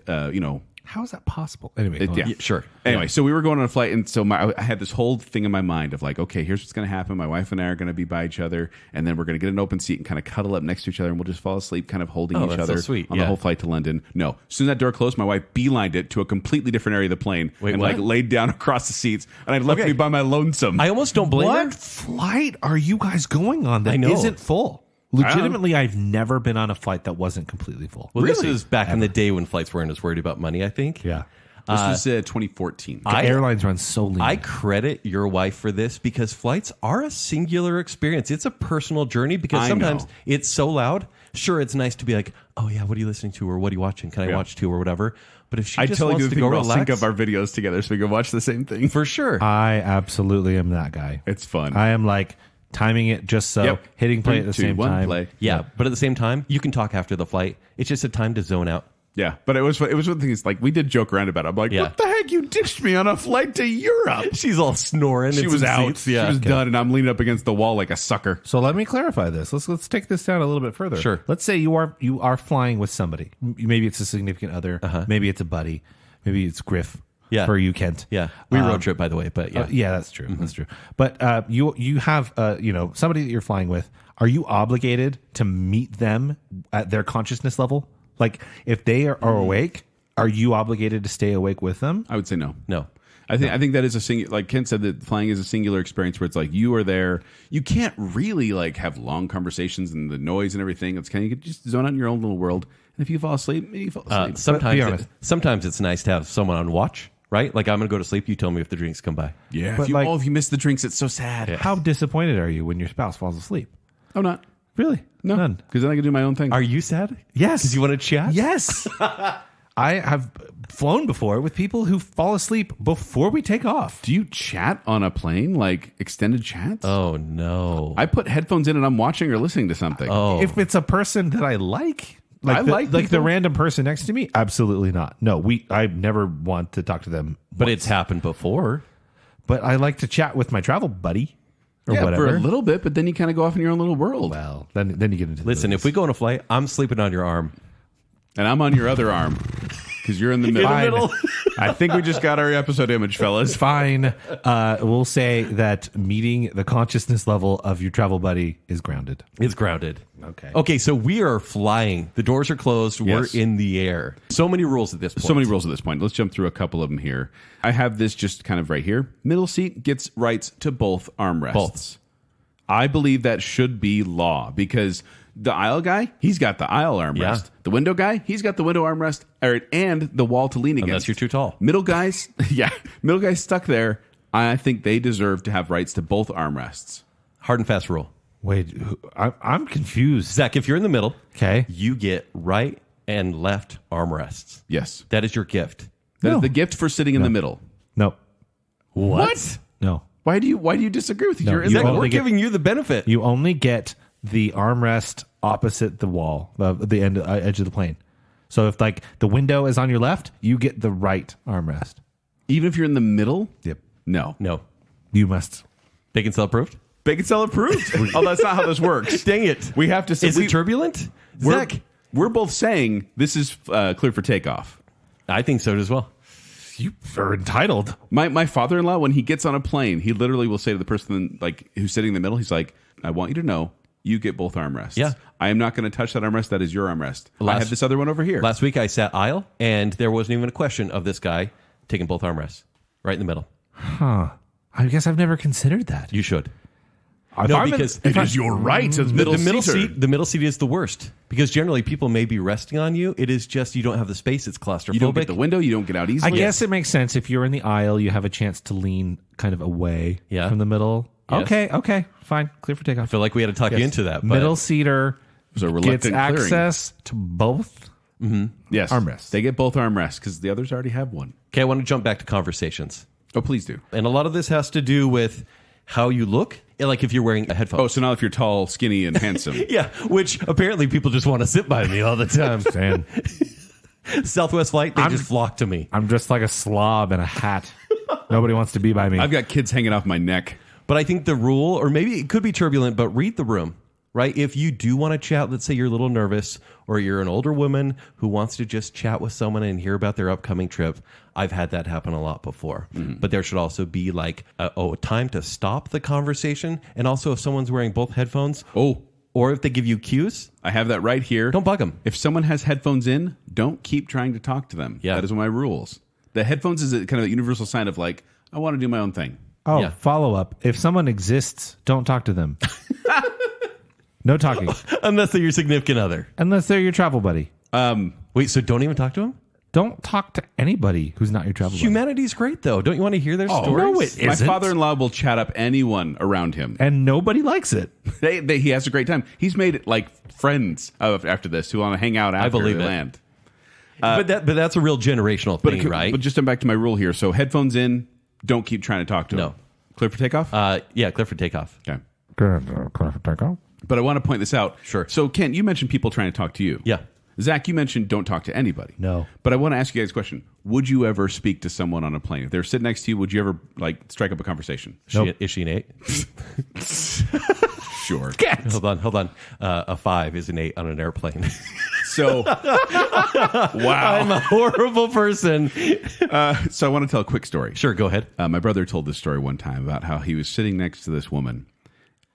How is that possible? Anyway, go on. Yeah, sure. Anyway, so we were going on a flight, and so I had this whole thing in my mind of like, okay, here's what's going to happen. My wife and I are going to be by each other, and then we're going to get an open seat and kind of cuddle up next to each other, and we'll just fall asleep, kind of holding each that's other so sweet. on Yeah. the whole flight to London. No, as soon as that door closed, my wife beelined it to a completely different area of the plane and what? like laid down across the seats, and I left Okay. me by my lonesome. I almost don't blame her. What flight are you guys going on that I know. isn't full? Legitimately, I've never been on a flight that wasn't completely full. Well, this is back in the day when flights weren't as worried about money, I think. Yeah. This was 2014. Airlines run so lean. I credit your wife for this because flights are a singular experience. It's a personal journey because I sometimes know. it's so loud. Sure, it's nice to be like, oh yeah, what are you listening to or what are you watching? Can I watch too or whatever? But if she I just tell you wants the to thing go where I'll sync relax, up our videos together so we can watch the same thing. for sure. I absolutely am that guy. It's fun. I am like timing it just so, Yep. hitting play 3, at the 2, same 1, time. play. yeah, but at the same time, you can talk after the flight. It's just a time to zone out. Yeah, but it was one of the things like we did joke around about it. I'm like, Yeah. what the heck? You ditched me on a flight to Europe. She's all snoring. She in was some out. seats. Yeah. She was done, and I'm leaning up against the wall like a sucker. So let me clarify this. Let's take this down a little bit further. Sure. Let's say you are flying with somebody. Maybe it's a significant other. Maybe it's a buddy. Maybe it's Griff. Yeah. For you, Kent. Yeah. We road trip, by the way, but yeah. Yeah, that's true. That's true. But you have somebody that you're flying with. Are you obligated to meet them at their consciousness level? Like if they are awake, are you obligated to stay awake with them? I would say no. No. I think that is a singular. Like Ken said, that flying is a singular experience where it's like you are there. You can't really like have long conversations and the noise and everything. It's kind of you can just zone out in your own little world. And if you fall asleep, maybe you fall asleep. be honest. Sometimes it's nice to have someone on watch, right? Like I'm going to go to sleep. You tell me if the drinks come by. Yeah. But If you miss the drinks, it's so sad. How disappointed are you when your spouse falls asleep? I'm not. Really? No. None. Because then I can do my own thing. Are you sad? Yes. Because you want to chat? Yes. I have flown before with people who fall asleep before we take off. Do you chat on a plane, like extended chats? Oh no. I put headphones in and I'm watching or listening to something. Oh. If it's a person that I like, I like the people. random person next to me, absolutely not. No, I never want to talk to them. But it's happened before. But I like to chat with my travel buddy or yeah, whatever. for a little bit, but then you kind of go off in your own little world. Well, then you get into Listen, if we go on a flight, I'm sleeping on your arm. And I'm on your other arm because you're in the middle. Fine. I think we just got our episode image, fellas. fine. We'll say that meeting the consciousness level of your travel buddy is grounded. It's grounded. Okay. Okay, so we are flying. The doors are closed. Yes. We're in the air. So many rules at this point. So many rules at this point. Let's jump through a couple of them here. I have this just kind of right here. Middle seat gets rights to both armrests. Both. I believe that should be law because the aisle guy, he's got the aisle armrest. Yeah. The window guy, he's got the window armrest and the wall to lean against. Unless you're too tall. Middle guys, middle guys stuck there. I think they deserve to have rights to both armrests. Hard and fast rule. Wait, I'm confused. Zach, if you're in the middle, Okay. you get right and left armrests. Yes. That is your gift. That is No. the gift for sitting in the middle. No. What? No. Why do you disagree with No, You're in you the Zach, only we're get- giving you the benefit. You only get the armrest opposite the wall, the edge of the plane. So if like the window is on your left, you get the right armrest. Even if you're in the middle? Yep. No. No. You must. Baconsale-Approved? Baconsale-Approved. Oh, that's not how this works. Dang it. We have to say Is it turbulent? Zach? We're both saying this is clear for takeoff. I think so as well. You are entitled. My father-in-law, when he gets on a plane, he literally will say to the person like who's sitting in the middle, he's like, I want you to know you get both armrests. Yeah. I am not going to touch that armrest. That is your armrest. I Last- have this other one over here. Last week I sat aisle, and there wasn't even a question of this guy taking both armrests. Right in the middle. I guess I've never considered that. You should. If No, I'm in- because it is your right as middle the middle seater. seat, the middle seat is the worst because generally people may be resting on you. It is just you don't have the space. It's claustrophobic. You don't get the window. You don't get out I easily. guess it makes sense if you're in the aisle, you have a chance to lean kind of away Yeah. from the middle. Yes. Okay, fine, clear for takeoff. I feel like we had to talk you into that. But Middle seater was a gets reluctant clearing. access to both. Yes. armrests. They get both armrests because the others already have one. Okay, I want to jump back to conversations. Oh, please do. And a lot of this has to do with how you look. Like if you're wearing a headphone. Oh, so now if you're tall, skinny, and handsome. Yeah, which apparently people just want to sit by me all the time. Man, Southwest flight, they just flock to me. I'm just like a slob in a hat. Nobody wants to be by me. I've got kids hanging off my neck. But I think the rule, or maybe it could be turbulent, but read the room, right? If you do want to chat, let's say you're a little nervous or you're an older woman who wants to just chat with someone and hear about their upcoming trip. I've had that happen a lot before. But there should also be like a time to stop the conversation. And also if someone's wearing both headphones. Or if they give you cues. I have that right here. Don't bug them. If someone has headphones in, don't keep trying to talk to them. Yeah. That is one of my rules. The headphones is a kind of a universal sign of like, I want to do my own thing. Oh, Yeah. follow up. If someone exists, don't talk to them. No talking. Unless they're your significant other. Unless they're your travel buddy. Wait, so don't even talk to them? Don't talk to anybody who's not your travel buddy. Humanity's great, though. Don't you want to hear their stories? no, it My isn't. father-in-law will chat up anyone around him. And nobody likes it. He has a great time. He's made like friends after this who want to hang out after believe they it. land. But that's a real generational thing, right? But just back to my rule here. So headphones in, don't keep trying to talk to No. them. Clear for takeoff? Yeah, clear for takeoff. Okay. Good. Clear for takeoff. But I want to point this out. Sure. So, Ken, you mentioned people trying to talk to you. Yeah. Zach, you mentioned don't talk to anybody. No. But I want to ask you guys a question. Would you ever speak to someone on a plane? If they're sitting next to you, would you ever like strike up a conversation? Is she an 8? Sure. Hold on. A 5 is an 8 on an airplane. So, wow. I'm a horrible person. So I want to tell a quick story. Sure, go ahead. My brother told this story one time about how he was sitting next to this woman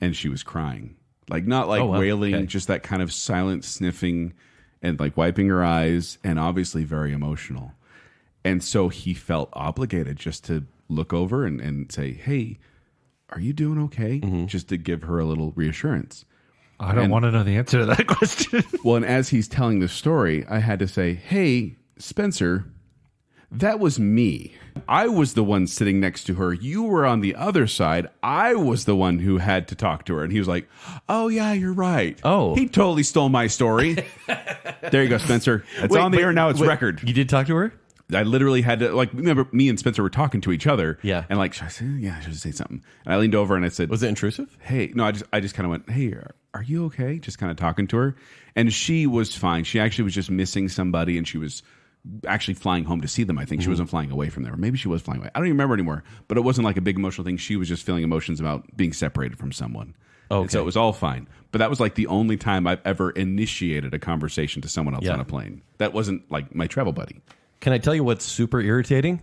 and she was crying. Like, not like Oh, wow. wailing, Okay. just that kind of silent sniffing and like wiping her eyes and obviously very emotional. And so he felt obligated just to look over and say, hey, are you doing okay? Just to give her a little reassurance. I don't want to know the answer to that question. Well, and as he's telling the story, I had to say, hey, Spencer, that was me. I was the one sitting next to her. You were on the other side. I was the one who had to talk to her. And he was like, oh, yeah, you're right. Oh. He totally stole my story. There you go, Spencer. It's on the air now. It's record. You did talk to her? I literally had to, like, remember me and Spencer were talking to each other. Yeah. And like, should I say, yeah, I should say something. And I leaned over and I said, Was it intrusive? hey, no, I just kind of went, hey, are you okay? Just kind of talking to her. And she was fine. She actually was just missing somebody and she was actually flying home to see them. I think she wasn't flying away from them. Or maybe she was flying away. I don't even remember anymore. But it wasn't like a big emotional thing. She was just feeling emotions about being separated from someone. Okay. And so it was all fine. But that was like the only time I've ever initiated a conversation to someone else Yeah. on a plane. That wasn't like my travel buddy. Can I tell you what's super irritating?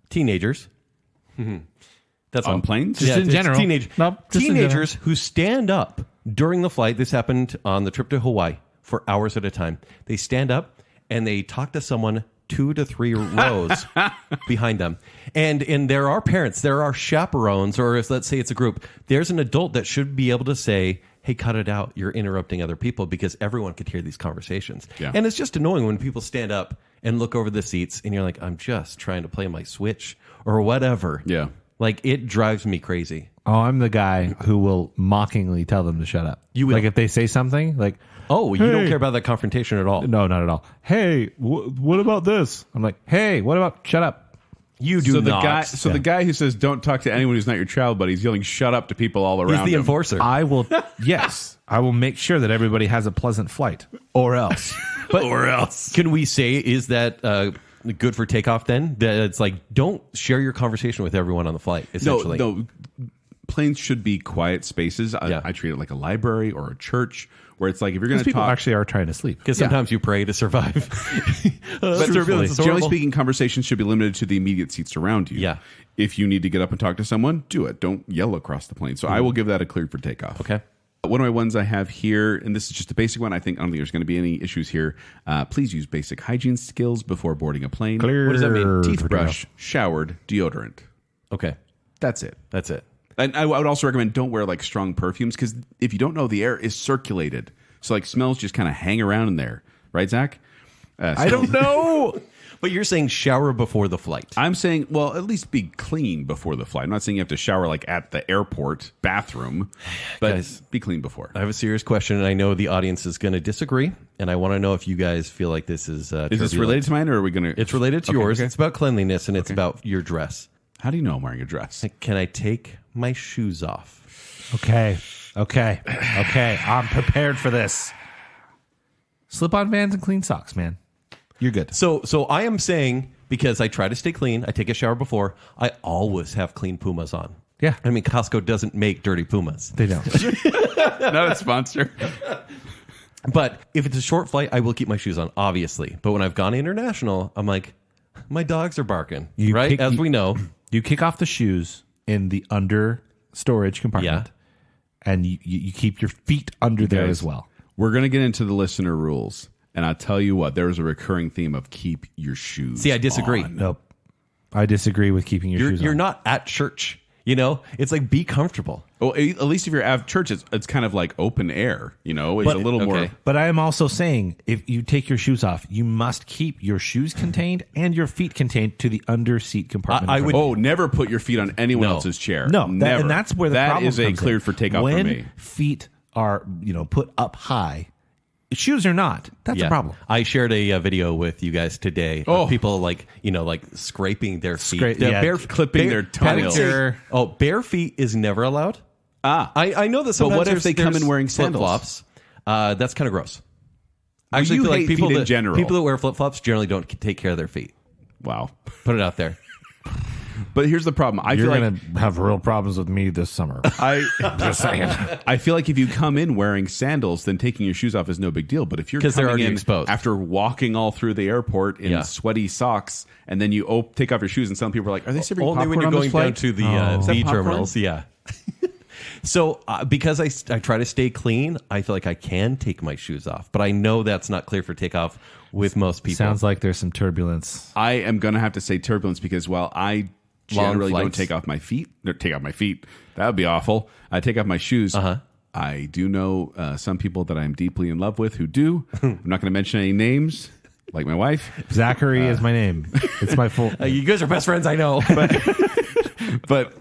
Teenagers. That's On all. planes? Just in it's general. Teenagers Nope, just in teenagers who stand up during the flight. This happened on the trip to Hawaii for hours at a time. They stand up and they talk to someone 2 to 3 rows behind them. And there are parents, there are chaperones, or if let's say it's a group, there's an adult that should be able to say, hey, cut it out. You're interrupting other people, because everyone could hear these conversations. Yeah. And it's just annoying when people stand up and look over the seats and you're like, I'm just trying to play my Switch or whatever. Yeah. Like, it drives me crazy. Oh, I'm the guy who will mockingly tell them to shut up. You will. Like if they say something, like, Oh, you don't Hey. care about that confrontation at all. no, not at all. Hey, what about this? I'm like, hey, what about shut up? You do So the not. guy, the guy who says don't talk to anyone who's not your travel buddy, he's yelling "shut up" to people all around. He's the him. enforcer. I will, yes, I will make sure that everybody has a pleasant flight, or else. Or else. Can we say, is that good for takeoff then? That it's like, don't share your conversation with everyone on the flight, essentially. No. Planes should be quiet spaces. Yeah. I treat it like a library or a church, where it's like if you're going Because to people talk. actually are trying to sleep. Because sometimes you pray to survive. But Turbulence is generally horrible. speaking, conversations should be limited to the immediate seats around you. Yeah. If you need to get up and talk to someone, do it. Don't yell across the plane. So I will give that a clear for takeoff. Okay. One of my ones I have here, and this is just a basic one. I don't think there's going to be any issues here. Please use basic hygiene skills before boarding a plane. Clear What does that mean? Teeth brush, showered, deodorant. Okay. That's it. That's it. And I would also recommend don't wear like strong perfumes, because if you don't know, the air is circulated. So like smells just kind of hang around in there. Right, Zach? I don't know. But you're saying shower before the flight. I'm saying, well, at least be clean before the flight. I'm not saying you have to shower like at the airport bathroom, but Guys, be clean before. I have a serious question, and I know the audience is going to disagree, and I want to know if you guys feel like this is Is this turbulent. related to mine, or are we going to? It's related to Okay, yours. okay. It's about cleanliness, and it's about your dress. How do you know I'm wearing a dress? Can I take my shoes off? Okay. I'm prepared for this. Slip-on Vans and clean socks, man. You're good. So I am saying, because I try to stay clean, I take a shower before, I always have clean Pumas on. Yeah. I mean, Costco doesn't make dirty Pumas. They don't. Not a sponsor. But if it's a short flight, I will keep my shoes on, obviously. But when I've gone international, I'm like, my dogs are barking, right? As we know. You kick off the shoes in the under storage compartment, and you keep your feet under there as well. We're going to get into the listener rules. And I tell you what, there is a recurring theme of keep your shoes See, I disagree. on. Nope. I disagree with keeping your shoes on. You're not at church. You know, it's like be comfortable. Well, at least if you're at church, it's kind of like open air. You know, it's a little more. But I am also saying, if you take your shoes off, you must keep your shoes contained and your feet contained to the under seat compartment. I would. Oh, never put your feet on anyone No. else's chair. No, never. and that's where the problem is a comes cleared in. for takeoff when for me. feet are put up high, shoes are not. That's a problem. I shared a video with you guys today. Of people like scraping their feet. Clipping their toenails. Pedicure. Oh, bare feet is never allowed. I know that sometimes what if they come in wearing flip-flops? That's kind of gross. I Well, actually you feel like hate people feet in that general. people that wear flip-flops generally don't take care of their feet. Wow. Put it out there. But here's the problem. I You're feel going like to have real problems with me this summer. Just saying. I feel like if you come in wearing sandals, then taking your shoes off is no big deal. But if you're 'Cause they're coming already in exposed. after walking all through the airport in Yeah. sweaty socks, and then you take off your shoes, and some people are like, "Are they serving Only popcorn when you're on going this down flight?" to the Is that B popcorn? terminals. Yeah. So because I try to stay clean, I feel like I can take my shoes off. But I know that's not clear for takeoff with most people. Sounds like there's some turbulence. I am going to have to say turbulence because while I generally don't flights. take off my feet. That would be awful. I take off my shoes. I do know some people that I'm deeply in love with who do. I'm not going to mention any names, like my wife. Zachary is my name. It's my full. You guys are best friends, I know. But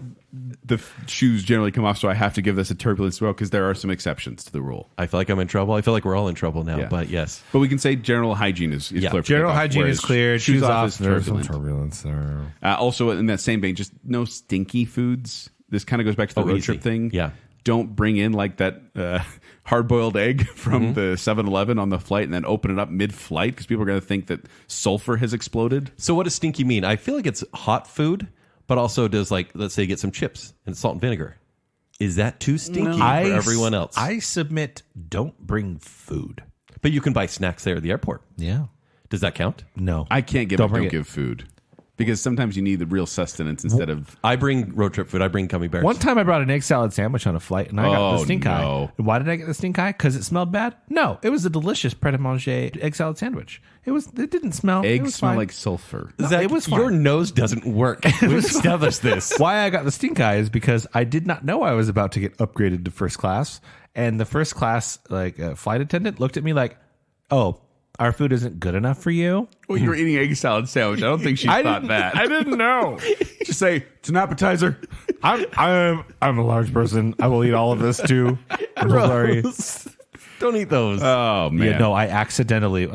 the shoes generally come off, so I have to give this a turbulence as well because there are some exceptions to the rule. I feel like I'm in trouble. I feel like we're all in trouble now. Yeah. But yes. But we can say general hygiene is clear. For General takeoff, hygiene whereas is cleared. Shoes off is There's some turbulent. turbulence there. Also, in that same vein, just no stinky foods. This kind of goes back to the road easy. trip thing. Yeah. Don't bring in like that hard-boiled egg from the 7-Eleven on the flight and then open it up mid-flight because people are going to think that sulfur has exploded. So what does stinky mean? I feel like it's hot food, but also does let's say you get some chips and salt and vinegar. Is that too stinky for everyone else? I submit, don't bring food. But you can buy snacks there at the airport. Yeah. Does that count? No. I can't give Don't bring don't it. give food because sometimes you need the real sustenance instead of. I bring road trip food. I bring gummy bears. One time I brought an egg salad sandwich on a flight and I got the stink eye. no. Why did I get the stink eye? Because it smelled bad? No, it was a delicious pret-a-manger egg salad sandwich. It didn't smell. It Eggs was smell fine. like sulfur. No, Zach, it was fine. your nose doesn't work. We've established this. Why I got the stink eye is because I did not know I was about to get upgraded to first class, and the first class flight attendant looked at me like, "Oh, our food isn't good enough for you." Well, you were eating egg salad sandwich. I don't think she thought that. I didn't know. Just say it's an appetizer. I'm a large person. I will eat all of this too. I'm so sorry. Don't eat those. Oh man, Yeah, no, I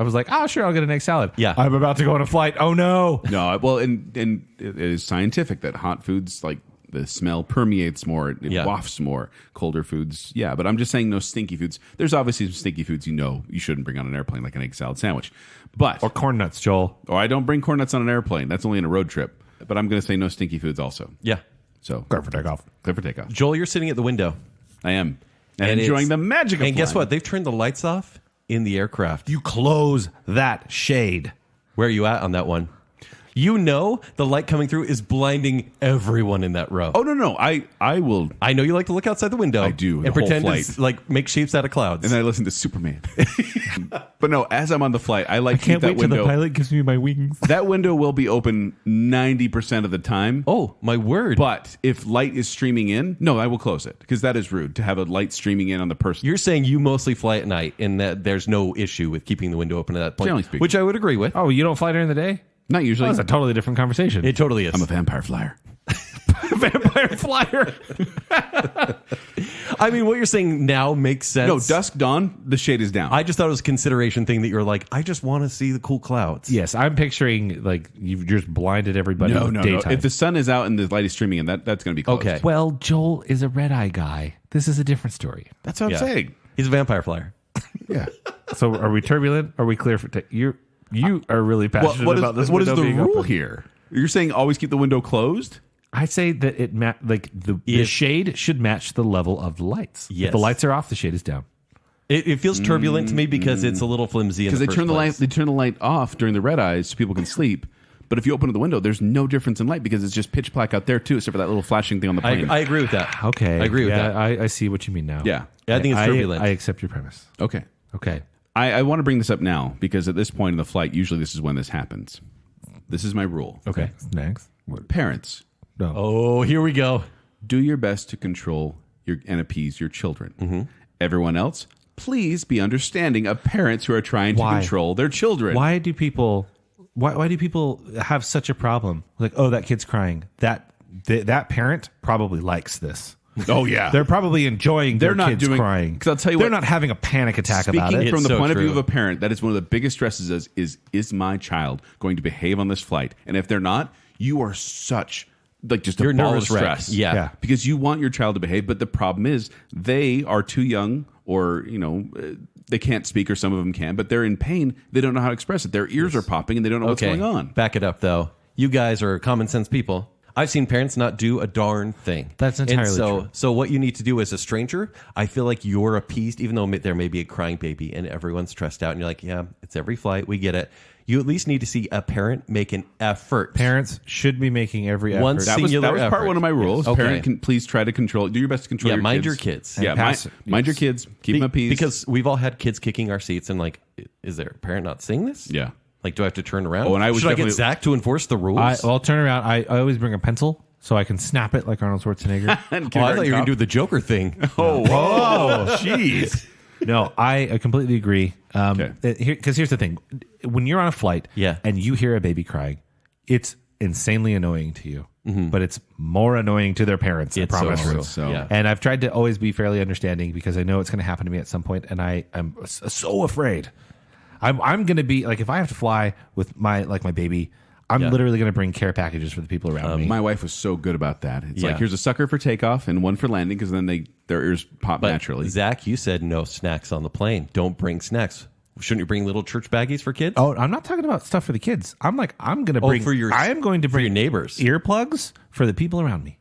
was like, "Oh, sure, I'll get an egg salad." Yeah. I'm about to go on a flight. Oh no. no. Well, and it is scientific that hot foods like the smell permeates more, it wafts more. Colder foods, yeah. But I'm just saying, no stinky foods. There's obviously some stinky foods you shouldn't bring on an airplane, like an egg salad sandwich. But Or corn nuts, Joel. or I don't bring corn nuts on an airplane. That's only in a road trip. But I'm going to say no stinky foods also. Yeah. So Clear for takeoff. clear for takeoff. Joel, you're sitting at the window. I am and And enjoying it's- the magic of And guess flying. what? They've turned the lights off in the aircraft. You close that shade. Where are you at on that one? You know the light coming through is blinding everyone in that row. Oh no! I will. I know you like to look outside the window. I do, the And whole pretend flight. it's like make shapes out of clouds. And then I listen to Superman. But no, as I'm on the flight, I like to keep Can't that wait till window. the pilot gives me my wings. That window will be open 90% of the time. oh, my word. But if light is streaming in, no, I will close it because that is rude to have a light streaming in on the person. You're saying you mostly fly at night and that there's no issue with keeping the window open at that point. Generally speaking. Which I would agree with. Oh, you don't fly during the day? Not usually. That's a totally different conversation. It totally is. I'm a vampire flyer. vampire flyer. I mean, what you're saying now makes sense. No, dusk, dawn, the shade is down. I just thought it was a consideration thing that you're like, I just want to see the cool clouds. Yes, I'm picturing like you've just blinded everybody no, with no, no. daytime. If the sun is out and the light is streaming in, that's going to be closed. Okay. Well, Joel is a red eye guy. This is a different story. That's what Yeah. I'm saying. He's a vampire flyer. Yeah. So are we turbulent? Are we clear for you are really passionate about this. What is window the being rule open. here? You're saying always keep the window closed? I say that the shade should match the level of the lights. Yes. If the lights are off, the shade is down. It feels turbulent to me because it's a little flimsy. Because they turn the light off during the red eyes so people can sleep. But if you open the window, there's no difference in light because it's just pitch black out there too, except for that little flashing thing on the plane. I agree with that. Okay, I agree with that. I see what you mean now. Yeah. I think it's turbulent. I accept your premise. Okay. Okay. I want to bring this up now because at this point in the flight, usually this is when this happens. This is my rule. Okay. Next. Parents, No. Oh, here we go. do your best to control and appease your children. Everyone else, please be understanding of parents who are trying to control their children. Why do people have such a problem? Like, oh, that kid's crying. That parent probably likes this. Oh yeah, They're probably enjoying their not kids doing- crying. 'cause I'll tell you they're what, not having a panic attack about Speaking it. from the so point of view true. of a parent, that is one of the biggest stresses is my child going to behave on this flight? And if they're not, you are such just You're a ball of nervous wreck. stress. Yeah. Because you want your child to behave, but the problem is they are too young or, they can't speak or some of them can, but they're in pain. They don't know how to express it. Their ears are popping and they don't know what's going on. Back it up, though. You guys are common sense people. I've seen parents not do a darn thing. That's entirely true. So what you need to do as a stranger, I feel like you're appeased, even though there may be a crying baby and everyone's stressed out, and you're like, yeah, it's every flight. We get it. You at least need to see a parent make an effort. Parents should be making every effort. One That was part effort. one of my rules. Yes. Okay. Parent can please try to control. Do your best to control. Yeah, your mind kids. your kids. Yeah, And mind your kids. Keep them appeased. Because we've all had kids kicking our seats, and like, is there a parent not seeing this? Yeah. Like, do I have to turn around? Oh, and I was Should I get definitely- Zack to enforce the rules? I'll turn around. I always bring a pencil so I can snap it like Arnold Schwarzenegger. I thought you were going to do the Joker thing. Oh, jeez. No, I completely agree. Because here's the thing: when you're on a flight, and you hear a baby crying, it's insanely annoying to you. But it's more annoying to their parents. It's I promise so you. true. So- Yeah. And I've tried to always be fairly understanding because I know it's going to happen to me at some point, and I'm so afraid. I'm going to be like, if I have to fly with my baby, I'm literally going to bring care packages for the people around me. My wife was so good about that. It's Yeah. like, here's a sucker for takeoff and one for landing, because then their ears pop But naturally. Zach, you said no snacks on the plane. Don't bring snacks. Shouldn't you bring little church baggies for kids? Oh, I'm not talking about stuff for the kids. I am going to bring I am going to bring your neighbors earplugs for the people around me.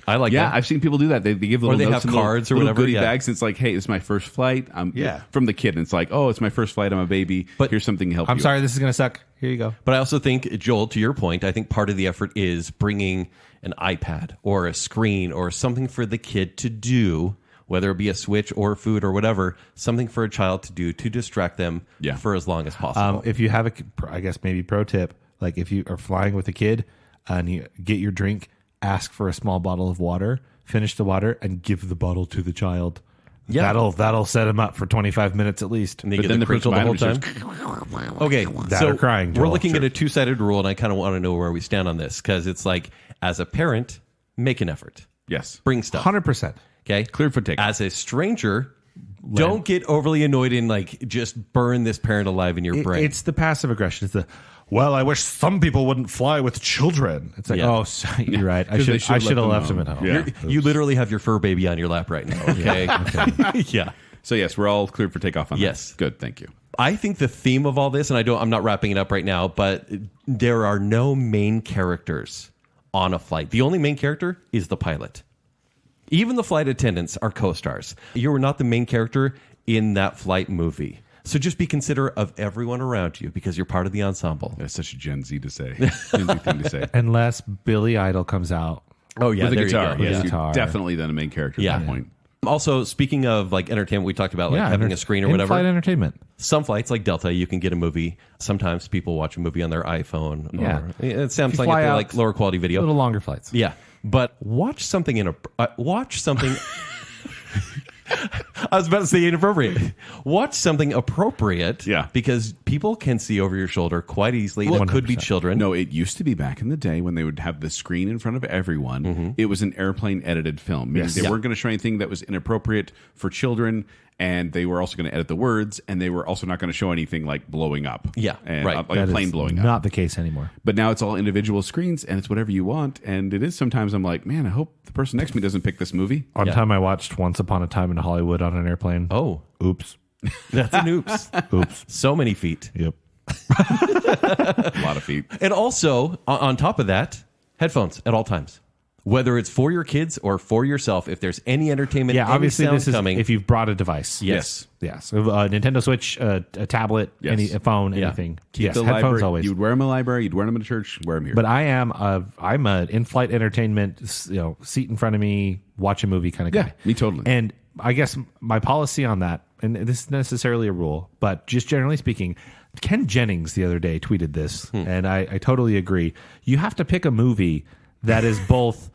I like Yeah, that. I've seen people do that. They give little they notes have and cards or little whatever, goodie yeah. bags. And it's like, hey, this is my first flight. Yeah. From the kid. And it's like, oh, it's my first flight. I'm a baby. But here's something to help you. I'm sorry, this is going to suck. Here you go. But I also think, Joel, to your point, I think part of the effort is bringing an iPad or a screen or something for the kid to do, whether it be a Switch or food or whatever, something for a child to do to distract them for as long as possible. If you have I guess maybe pro tip, like if you are flying with a kid and you get your drink, ask for a small bottle of water, finish the water, and give the bottle to the child. Yeah. That'll set him up for 25 minutes at least. And they But get then the the person crinkle the whole behind time. him Okay, That so or crying, we're Joel. looking Sure. at a two-sided rule, and I kind of want to know where we stand on this, because it's like, as a parent, make an effort. Yes. Bring stuff. 100%. Okay? Cleared for takeoff. As a stranger, don't get overly annoyed and like just burn this parent alive in your brain. It's the passive aggression. It's the, well, I wish some people wouldn't fly with children. It's like, Yeah. oh, sorry, you're right. I 'Cause they should should have let left them him at know. home. Yeah. You literally have your fur baby on your lap right now. Okay. Yeah. So, yes, we're all cleared for takeoff on that. Yes. Good. Thank you. I think the theme of all this, and I'm not wrapping it up right now, but there are no main characters on a flight. The only main character is the pilot. Even the flight attendants are co-stars. You are not the main character in that flight movie. So just be considerate of everyone around you because you're part of the ensemble. That's such a Gen Z to say. Gen Z thing to say. Unless Billy Idol comes out. Oh, yeah. With a there you guitar. go. Yes, Yeah. you're Guitar. definitely then a main character Yeah. at that point. Also, speaking of like entertainment, we talked about like having a screen or whatever. In-flight entertainment. Some flights, like Delta, you can get a movie. Sometimes people watch a movie on their iPhone. Yeah. Or, it sounds If you like fly it's out, like lower quality A video. little longer flights. Yeah, but watch something watch something. I was about to say inappropriate. Watch something appropriate. Yeah. because people can see over your shoulder quite easily. It could be 100%. children. No, it used to be back in the day when they would have the screen in front of everyone. It was an airplane edited film. Meaning they weren't going to show anything that was inappropriate for children, and they were also going to edit the words, and they were also not going to show anything like blowing up. Yeah, and, right. like That a plane is blowing up. not the case anymore. But now it's all individual screens, and it's whatever you want. And it is sometimes I'm like, man, I hope the person next to me doesn't pick this movie. One Yeah. time I watched Once Upon a Time in Hollywood on an airplane. Oh, Oops. that's an oops. Oops. So many feet. Yep. A lot of feet. And also, on top of that, headphones at all times. Whether it's for your kids or for yourself, if there's any entertainment, Yeah, any obviously sound this is coming, if you've brought a device. yes. Yes. A Nintendo Switch, a tablet, Yes. a phone, Yeah. anything. Keep Yes, the headphones library. always. You would wear them in the library. You'd wear them in a church. Wear them here. But I'm a in-flight entertainment, seat in front of me, watch a movie kind of guy. Yeah, me totally. And I guess my policy on that, and this is necessarily a rule, but just generally speaking, Ken Jennings the other day tweeted this, and I totally agree. You have to pick a movie that is both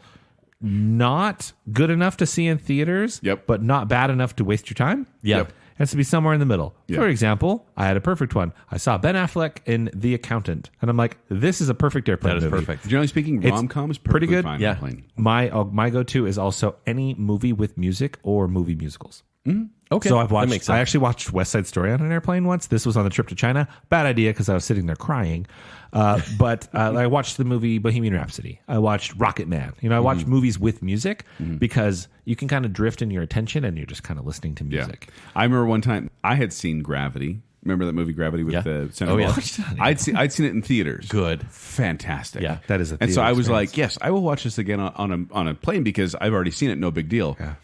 not good enough to see in theaters, but not bad enough to waste your time. Yep. It has to be somewhere in the middle. Yeah. For example, I had a perfect one. I saw Ben Affleck in The Accountant, and I'm like, this is a perfect airplane That is movie. perfect. Generally speaking, It's rom-com is pretty perfectly good. fine. Yeah. on a plane. My go-to is also any movie with music or movie musicals. Okay. So I've watched. That makes sense. I actually watched West Side Story on an airplane once. This was on the trip to China. Bad idea because I was sitting there crying. But I watched the movie Bohemian Rhapsody. I watched Rocket Man. I watched movies with music because you can kind of drift in your attention and you're just kind of listening to music. I remember one time I had seen Gravity. Remember that movie Gravity with Yeah. the Oh, yeah. I'd seen it in theaters. Good. Fantastic. Yeah. That is a And so theater I was experience. like, yes, I will watch this again on a plane because I've already seen it. No big deal. Yeah.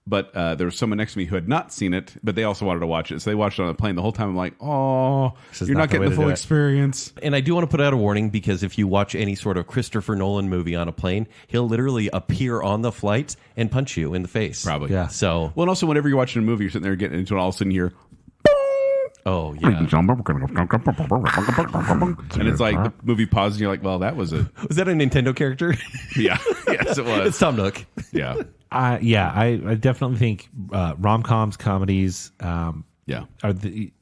But there was someone next to me who had not seen it, but they also wanted to watch it. So they watched it on the plane the whole time. I'm like, oh, is you're not not the getting way the to full do it. experience. And I do want to put out a warning because if you watch any sort of Christopher Nolan movie on a plane, he'll literally appear on the flight and punch you in the face. Probably. Yeah. So, Well, and also whenever you're watching a movie, you're sitting there getting into it, all of a sudden you hear, oh, yeah. and it's like the movie pauses, and you're like, well, that was a Was that a Nintendo character? yeah, yes, it was. It's Tom Nook. Yeah, I definitely think rom-coms, comedies, yeah.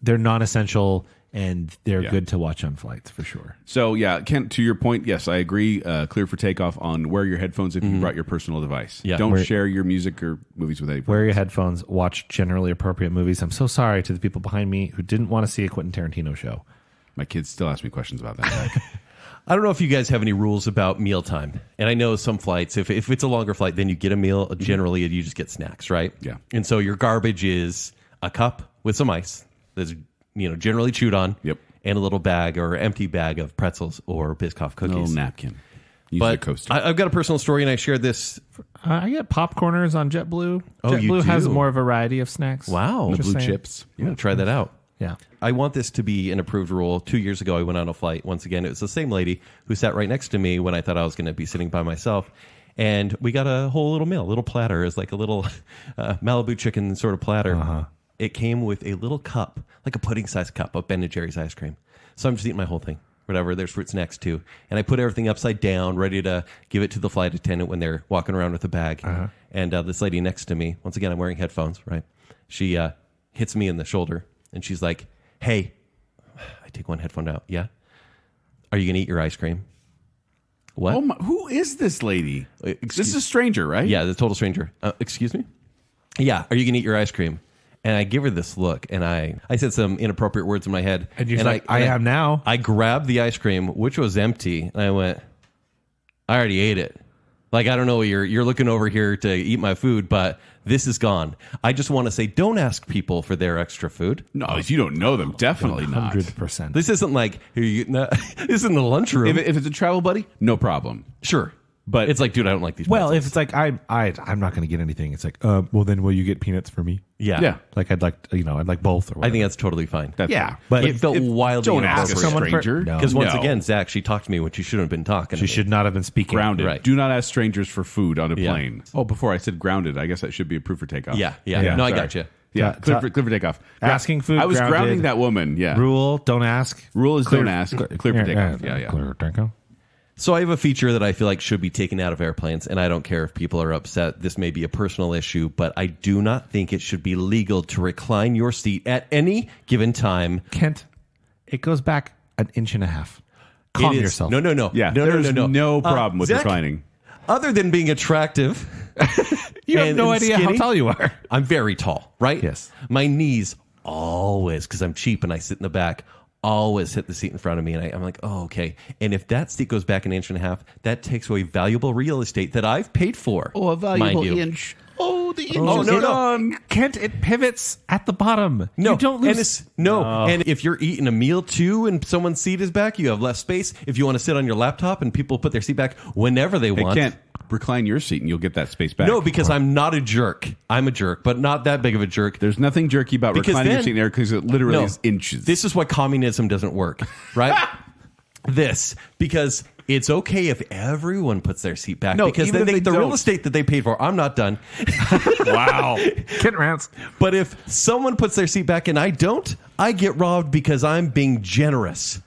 they're non-essential and they're Yeah. good to watch on flights for sure. So yeah, Kent, to your point, yes, I agree. Clear for takeoff on wear your headphones if you brought your personal device. Yeah. Don't Wear- share your music or movies with anybody. Wear your headphones, watch generally appropriate movies. I'm so sorry to the people behind me who didn't want to see a Quentin Tarantino show. My kids still ask me questions about that. Zach. I don't know if you guys have any rules about mealtime. And I know some flights, if it's a longer flight, then you get a meal. Generally, you just get snacks, right? Yeah. And so your garbage is a cup with some ice that's generally chewed on. Yep. And a little bag or empty bag of pretzels or Biscoff cookies. Little napkin. Use But the coaster. I've got a personal story, and I shared this. I get popcorners on JetBlue. Oh, you JetBlue has do? more variety of snacks. Wow. the Just blue saying. chips. I'm going to try that out. Yeah. I want this to be an approved rule. 2 years ago, I went on a flight. Once again, it was the same lady who sat right next to me when I thought I was going to be sitting by myself. And we got a whole little meal, a little platter. It was like a little Malibu chicken sort of platter. It came with a little cup, like a pudding-sized cup of Ben & Jerry's ice cream. So I'm just eating my whole thing. Whatever, there's fruit snacks too. And I put everything upside down, ready to give it to the flight attendant when they're walking around with a bag. And this lady next to me, once again, I'm wearing headphones, right? She hits me in the shoulder, and she's like, hey, I take one headphone out. Yeah? Are you going to eat your ice cream? What? Oh my, who is this lady? Excuse- This is a stranger, right? Yeah, the total stranger. Excuse me? Yeah, are you going to eat your ice cream? And I give her this look, and I said some inappropriate words in my head. And you're like, I am now. I grabbed the ice cream, which was empty, and I went, I already ate it. Like, I don't know, you're looking over here to eat my food, but this is gone. I just want to say, don't ask people for their extra food. No, if you don't know them, definitely not. 100%. This isn't like, here you this isn't the lunchroom. If it's a travel buddy, no problem. Sure. But it's like, dude, I don't like these Well, pretzels. if it's like I'm not going to get anything. It's like, well, then will you get peanuts for me? Yeah. Yeah. Like I'd like both. Or I whatever. think that's totally fine. That's yeah, but it felt wildly don't ask a inappropriate. someone for- stranger. No. Because once No. again, Zach, she talked to me when she shouldn't have been talking. she to me. should not have been speaking. grounded. Right. Do not ask strangers for food on a Yeah. plane. Oh, before I said grounded, I guess that should be approved for takeoff. Yeah. Yeah. No, I Sorry. got you. Yeah, Ta- clear for takeoff. Asking food, I was grounded. grounding that woman. Yeah. Rule: don't ask. Rule is Clear- don't ask. Clear for takeoff. Yeah. Clear, takeoff. So I have a feature that I feel like should be taken out of airplanes, and I don't care if people are upset. This may be a personal issue, but I do not think it should be legal to recline your seat at any given time. Kent, it goes back an inch and a half. Calm It is- yourself. No. Yeah. No, There's no. no problem with Zach, reclining. Other than being attractive, You have and- no and idea how skinny, tall you are. I'm very tall, right? Yes. My knees always, because I'm cheap and I sit in the back, always hit the seat in front of me. And I'm like, oh, okay. And if that seat goes back an inch and a half, that takes away valuable real estate that I've paid for. Oh, a valuable mind you. inch. Oh, the inch Oh, is no. gone. Kent, it pivots at the bottom. No, you don't lose. And it's, and if you're eating a meal too, and someone's seat is back, you have less space. If you want to sit on your laptop and people put their seat back whenever they want, Kent, recline your seat and you'll get that space back. No, because I'm not a jerk. I'm a jerk, but not that big of a jerk. There's nothing jerky about Because reclining your then- seat in there because it literally No, is inches. This is why communism doesn't work, right? Because it's okay if everyone puts their seat back, No, because even then if the they real don't. estate that they paid for. I'm not done. Wow. Kid rants. But if someone puts their seat back and I don't, I get robbed because I'm being generous.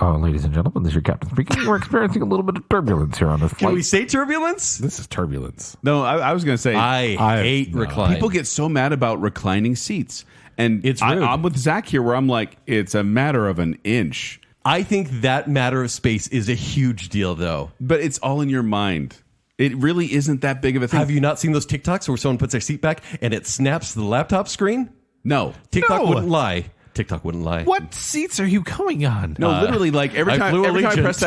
Ladies and gentlemen, this is your captain speaking. We're experiencing a little bit of turbulence here on this Can flight. we say turbulence? This is turbulence. No, I was going to say, I hate recline. people get so mad about reclining seats. And It's rude. I'm with Zach here where I'm like, it's a matter of an inch. I think that matter of space is a huge deal, though. But it's all in your mind. It really isn't that big of a thing. Have you not seen those TikToks where someone puts their seat back and it snaps the laptop screen? No. TikTok No. wouldn't lie. TikTok wouldn't lie. What seats are you going on? No, literally, like every I time flew I Allegiant. press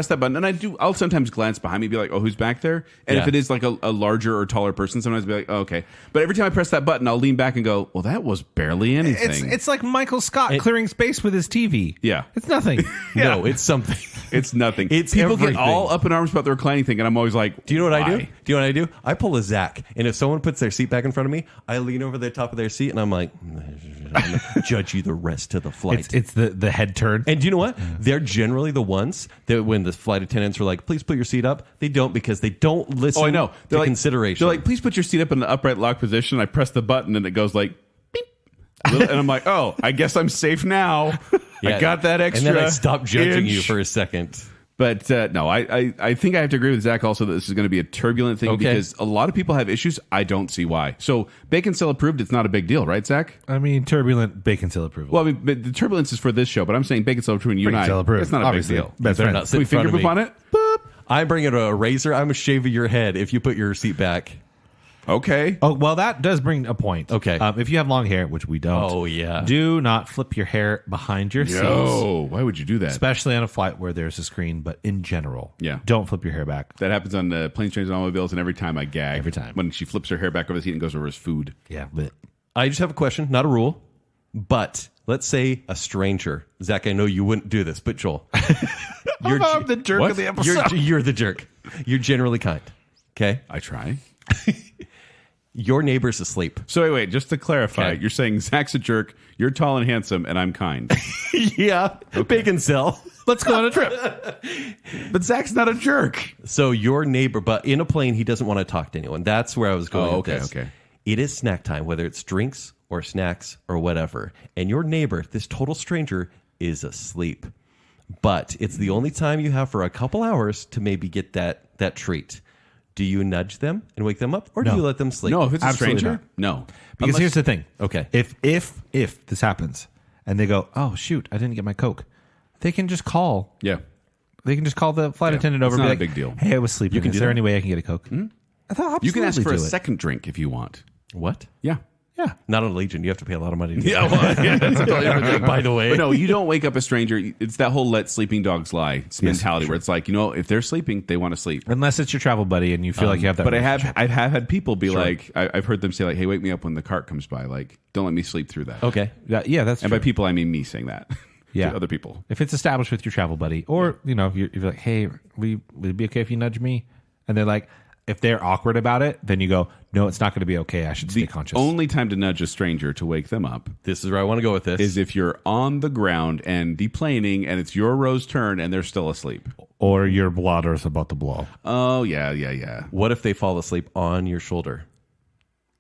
that button, and I'll sometimes glance behind me and be like, oh, who's back there? And Yeah. if it is like a larger or taller person, sometimes I'll be like, oh, okay. But every time I press that button, I'll lean back and go, well, that was barely anything. It's like Michael Scott clearing space with his TV. Yeah. It's nothing. No, it's something. It's nothing. It's People everything. get all up in arms about the reclining thing, and I'm always like, Do you know what I do? why? Do you know what I do? I pull a Zack, and if someone puts their seat back in front of me, I lean over the top of their seat, and I'm like, I'm gonna judge you the rest of the flight. It's the head turn. And do you know what? They're generally the ones that when the flight attendants are like, please put your seat up, they don't, because they don't listen Oh, I know. to consideration. They're like, please put your seat up in the upright lock position. I press the button, and it goes like, beep. And I'm like, oh, I guess I'm safe now. Yeah. I got that extra. And then I stop judging you inch. for a second. But no, I think I have to agree with Zach also that this is going to be a turbulent thing Okay. because a lot of people have issues. I don't see why. So Baconsale-Approved, it's not a big deal, right, Zach? I mean, turbulent Baconsale approval. Well, I mean, but the turbulence is for this show, but I'm saying Baconsale-Approved and you and I, Baconsale-Approved, it's not a obviously. big deal. Best They're friend. not Can we sitting in front finger of poop me. on it? Boop. I'm bringing a razor. I'm going to shave your head if you put your seat back. Okay. Oh, well, that does bring a point. Okay. If you have long hair, which we don't. Oh, yeah. Do not flip your hair behind your seats. No, why would you do that? Especially on a flight where there's a screen, but in general, Yeah. don't flip your hair back. That happens on the planes, trains, and automobiles, and every time I gag. Every time. When she flips her hair back over the seat and goes over his food. Yeah, but I just have a question, not a rule. But let's say a stranger. Zach, I know you wouldn't do this, but Joel. I'm the jerk What? of the episode. You're the jerk. You're generally kind. Okay? I try. Your neighbor's asleep. So wait, just to clarify, Okay. you're saying Zach's a jerk, you're tall and handsome, and I'm kind. Yeah. Bacon cell. Let's go on a trip. But Zach's not a jerk. So your neighbor, but in a plane, he doesn't want to talk to anyone. That's where I was going Oh, with okay, this. okay. It is snack time, whether it's drinks or snacks or whatever. And your neighbor, this total stranger, is asleep. But it's the only time you have for a couple hours to maybe get that treat. Do you nudge them and wake them up, or do No. you let them sleep? No, if it's a Absolutely stranger, no. Because Unless- here's the thing. Okay. If this happens and they go, oh shoot, I didn't get my Coke, they can just call. Yeah. They can just call the flight attendant over it's and be not a like, big deal. Hey, I was sleeping. can Is do there that. any way I can get a Coke? I thought You can ask for a do it. second drink if you want. What? Yeah. Yeah. Not on Legion. You have to pay a lot of money to do Yeah, that. well, yeah, that's a totally different thing. By the way. But no, you don't wake up a stranger. It's that whole let sleeping dogs lie mentality where it's like, if they're sleeping, they want to sleep. Unless it's your travel buddy and you feel like you have that. But I relationship. have had people be like, I've heard them say like, hey, wake me up when the cart comes by. Like, don't let me sleep through that. Okay. Yeah, that's And true. by people, I mean me saying that Yeah. to other people. If it's established with your travel buddy, or if you're like, hey, would it be okay if you nudge me? And they're like, if they're awkward about it, then you go, no, it's not going to be okay. I should stay The conscious. only time to nudge a stranger to wake them up This is where I want to go with this. is if you're on the ground and deplaning and it's your row's turn and they're still asleep. Or your bladder's about to blow. Oh, yeah. What if they fall asleep on your shoulder?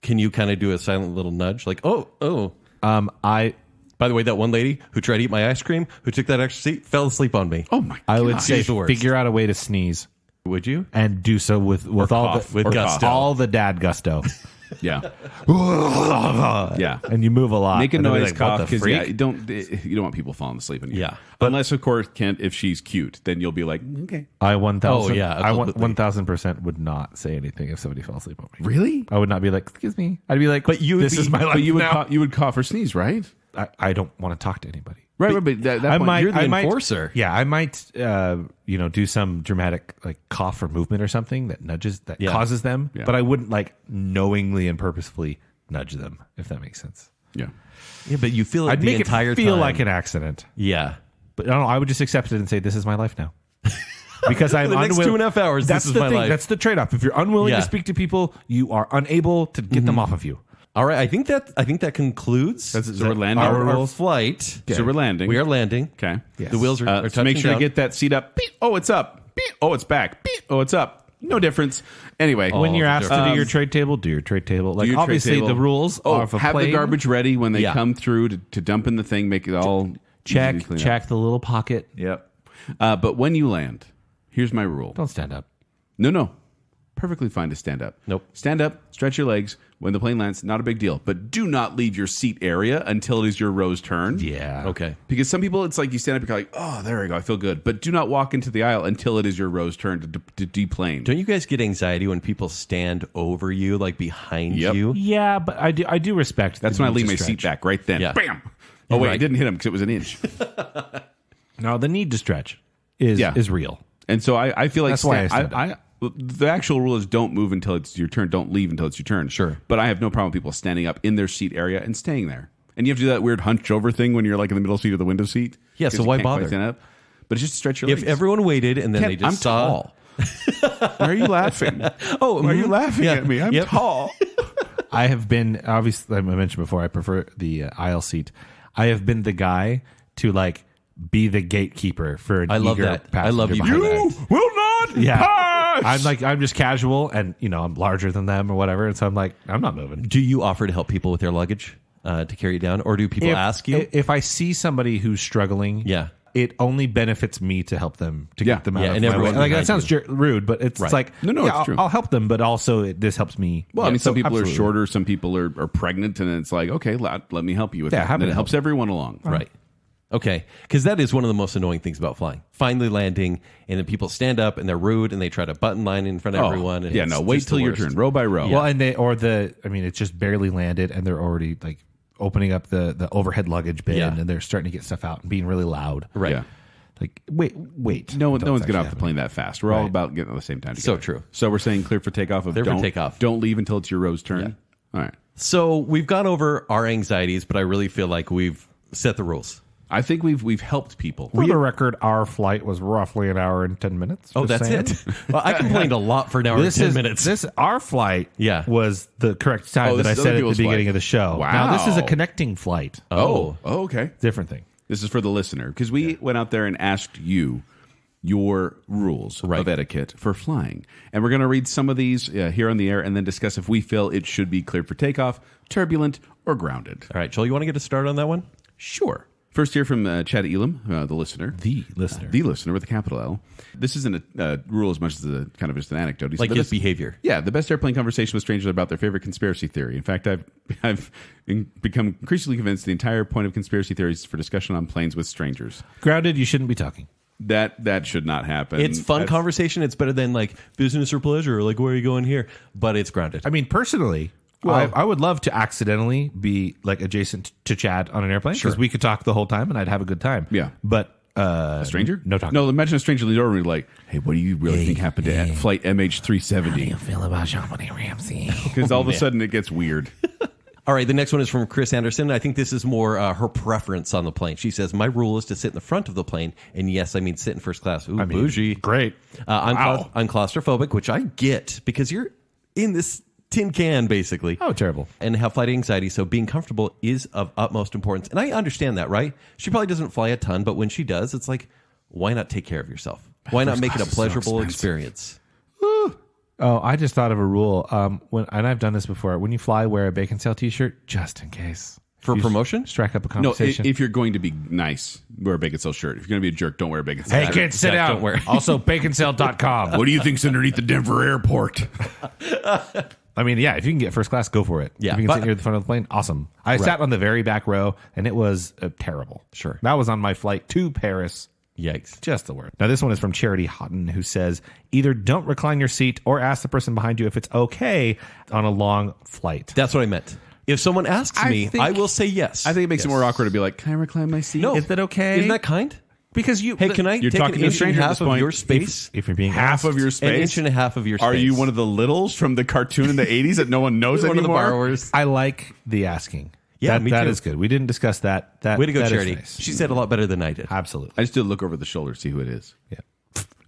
Can you kind of do a silent little nudge? Like, oh. I By the way, that one lady who tried to eat my ice cream, who took that extra seat, fell asleep on me. Oh, my God. I would say She's the worst. figure out a way to sneeze Would you? and do so with all cough, the with gusto. all the dad gusto. Yeah. Yeah. And you move a lot. Make a And they'll be noise, like, cough, what the because freak? you don't want people falling asleep in you. Yeah. Unless, of course, Kent, if she's cute, then you'll be like, okay. I 1,000. Oh, yeah, I absolutely. 1,000% would not say anything if somebody fell asleep on me. Really? I would not be like, excuse me. I'd be like, But you would this be- is my life But you would now. cough, you would cough or sneeze, right? I don't want to talk to anybody. Right, but that I point, might, you're the I might- enforcer. Yeah, I might, do some dramatic like cough or movement or something that nudges, that Yeah. causes them. Yeah. But I wouldn't like knowingly and purposefully nudge them, if that makes sense. yeah. Yeah, but you feel it I'd the make entire it feel time. like an accident. Yeah. But I don't know. I would just accept it and say, this is my life now. because I'm For the next unwilling. 2.5 hours, That's this is the my thing. life. That's the trade-off. If you're unwilling Yeah. to speak to people, you are unable to get them off of you. All right, I think that concludes So we're landing. our flight. So we're landing. We are landing. Okay. Yes. The wheels are So touching make sure down. to get that seat up. Beep. Oh, it's up. Beep. Oh, it's back. Beep. Oh, it's up. No difference. Anyway, When you're the asked to do your trade table, do your trade table. Like, do your tray obviously, table. the rules Oh, are of a have the plane. garbage ready when they Yeah. come through to dump in the thing. Make it all Check easy to clean up. the little pocket. Yep. But when you land, here's my rule. Don't stand up. No. Perfectly fine to stand up. Nope. Stand up, stretch your legs. When the plane lands, not a big deal. But do not leave your seat area until it is your row's turn. Yeah. Okay. Because some people, it's like you stand up, you're like, oh, there we go, I feel good. But do not walk into the aisle until it is your row's turn to deplane. Don't you guys get anxiety when people stand over you, like behind Yep. you? Yeah, but I do respect. That's the when I need lean to my stretch. seat back right then. Yeah. Bam! Oh, wait, I Right. didn't hit him because it was an inch. No, the need to stretch is real. And so I feel like That's why I stand the actual rule is don't move until it's your turn. Don't leave until it's your turn. Sure. But I have no problem with people standing up in their seat area and staying there. And you have to do that weird hunch over thing when you're like in the middle seat of the window seat. Yeah, 'Cause so you why can't quite bother? stand up. But it's just to stretch your If legs. everyone waited and then Ken, they just I'm saw. tall. Why are you laughing? Oh, Why are you laughing yeah. at me? I'm Yep. tall. I have been, obviously, I mentioned before, I prefer the aisle seat. I have been the guy to like be the gatekeeper for an I love eager that. I passenger love you behind for me. that. will not Yeah. pass. I'm just casual and, I'm larger than them or whatever. And so I'm like, I'm not moving. Do you offer to help people with their luggage to carry it down, or do people ask you? If I see somebody who's struggling, Yeah. it only benefits me to help them to Yeah. get them out Yeah, of and my way. everyone Like that behind sounds rude, but it's Right. like No, it's I'll, true. I'll help them, but also this helps me. Well, I mean, some people absolutely. are shorter, some people are pregnant, and it's like, okay, let me help you with Yeah, that. happy And it to helps everyone along. Right. Okay. Because that is one of the most annoying things about flying. Finally landing, and then people stand up and they're rude and they try to button line in front of everyone. And Yeah, it's no, wait just till the your worst. turn, row by row. Well, and it's just barely landed, and they're already like opening up the overhead luggage bin, Yeah. and they're starting to get stuff out and being really loud. Right. Yeah. Like, wait. No until one's it's getting off actually the plane that fast. We're all about getting at the same time together. So true. So we're saying clear for takeoff. Clear for takeoff. Don't leave until it's your row's turn. All right. So we've gone over our anxieties, but I really feel like we've set the rules. I think we've helped people. For the record, our flight was roughly an hour and 10 minutes. Oh, just that's saying. it. Well, I complained a lot for an hour and 10 minutes. Our flight Yeah. was the correct time Oh, that this I is said other at the people's beginning flight. of the show. Wow. Now, this is a connecting flight. Oh. Okay. Different thing. This is for the listener because we went out there and asked you your rules of etiquette for flying. And we're going to read some of these here on the air and then discuss if we feel it should be cleared for takeoff, turbulent, or grounded. All right, Joel, you want to get us started on that one? Sure. First here from Chad Elam, the listener. The listener. The listener with a capital L. This isn't a rule as much as a kind of just an anecdote. He Like said his the best- behavior. Yeah, the best airplane conversation with strangers about their favorite conspiracy theory. In fact, I've become increasingly convinced the entire point of conspiracy theories is for discussion on planes with strangers. Grounded, you shouldn't be talking. That should not happen. It's fun That's- conversation. It's better than like business or pleasure, or like where are you going here? But it's grounded. I mean, personally, I would love to accidentally be like adjacent to Chad on an airplane because we could talk the whole time and I'd have a good time. Yeah. But A stranger? No talking. No, imagine a stranger leaning over and be like, hey, what do you really think happened to flight MH370? feel about Jean-Bonnet Ramsey? Because all of a sudden it gets weird. All right, the next one is from Chris Anderson. I think this is more her preference on the plane. She says, my rule is to sit in the front of the plane. And yes, I mean sit in first class. Ooh, bougie. Great. I'm claustrophobic, which I get because you're in this tin can, basically. Oh, terrible. And have flight anxiety, so being comfortable is of utmost importance. And I understand that, right? She probably doesn't fly a ton, but when she does, it's like, why not take care of yourself? Why not make it a class is so pleasurable expensive. experience? Oh, I just thought of a rule. And I've done this before. When you fly, wear a Baconsale t-shirt just in case. For You promotion? Strike up a No, conversation. if you're going to be nice, wear a Baconsale shirt. If you're going to be a jerk, don't wear a Baconsale hey, shirt. kids, sit Zack, down. don't wear- Also, baconsale.com. What do you think's underneath the Denver airport? I mean, yeah, if you can get first class, go for it. Yeah, if you can but- sit near the front of the plane, awesome. I sat on the very back row, and it was terrible. Sure. That was on my flight to Paris. Yikes. Just the word. Now, this one is from Charity Houghton, who says, either don't recline your seat or ask the person behind you if it's okay on a long flight. That's what I meant. If someone asks me, I will say yes. I think it makes it more awkward to be like, can I recline my seat? No. Is that okay? Isn't that kind? Because you... Hey, can I You're take talking an to a inch and stranger a at half this of point. your space? If you're being half of your An space? inch and a half of your space. Are you one of the littles from the cartoon in the 80s that no one knows one of the anymore? borrowers? I like the asking. Yeah, that, me that too. is good. We didn't discuss that. Way to go, that is Charity. nice. She said a lot better than I did. Absolutely. I just did look over the shoulder to see who it is. Yeah.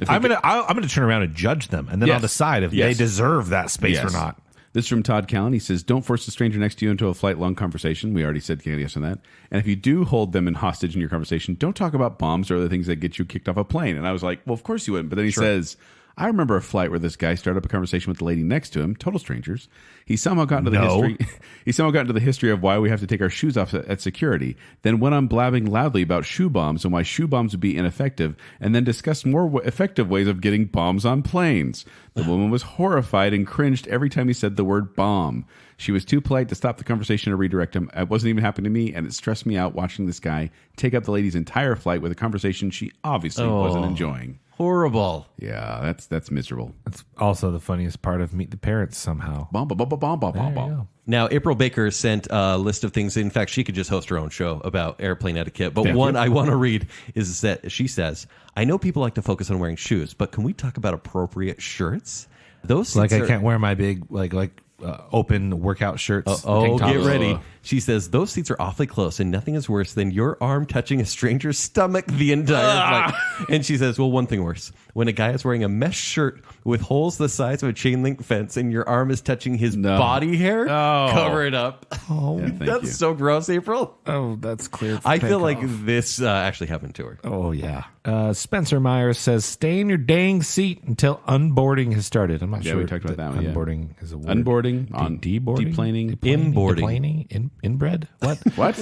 I'm gonna turn around and judge them, and then I'll decide if they deserve that space or not. This is from Todd Callan. He says, don't force the stranger next to you into a flight-long conversation. We already said yes on that. And if you do hold them in hostage in your conversation, don't talk about bombs or other things that get you kicked off a plane. And I was like, well, of course you wouldn't. But then he says, I remember a flight where this guy started up a conversation with the lady next to him, total strangers. He somehow got into the history. He somehow got into the history of why we have to take our shoes off at security. Then went on blabbing loudly about shoe bombs and why shoe bombs would be ineffective, and then discussed more effective ways of getting bombs on planes. The woman was horrified and cringed every time he said the word bomb. She was too polite to stop the conversation or redirect him. It wasn't even happening to me, and it stressed me out watching this guy take up the lady's entire flight with a conversation she obviously wasn't enjoying. Horrible. Yeah, that's miserable. That's also the funniest part of Meet the Parents somehow. Now, April Baker sent a list of things. In fact, she could just host her own show about airplane etiquette. But one I want to read is that she says, I know people like to focus on wearing shoes, but can we talk about appropriate shirts? Those I can't wear my big open workout shirts. Get ready. She says, those seats are awfully close, and nothing is worse than your arm touching a stranger's stomach the entire flight. And she says, well, one thing worse. When a guy is wearing a mesh shirt with holes the size of a chain link fence and your arm is touching his body hair, cover it up. That's so gross, April. Oh, that's clear. I feel like this actually happened to her. Oh, yeah. Spencer Myers says, stay in your dang seat until unboarding has started. I'm not sure. We talked about that one. Unboarding is a word. Unboarding, deboarding, Inboarding. Inbred? What? What?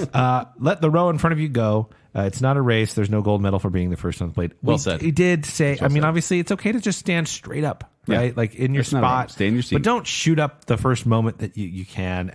Let the row in front of you go. It's not a race. There's no gold medal for being the first on the plate. Well said. He did say, obviously, it's okay to just stand straight up, right? Like in your spot. Stay in your seat. But don't shoot up the first moment that you can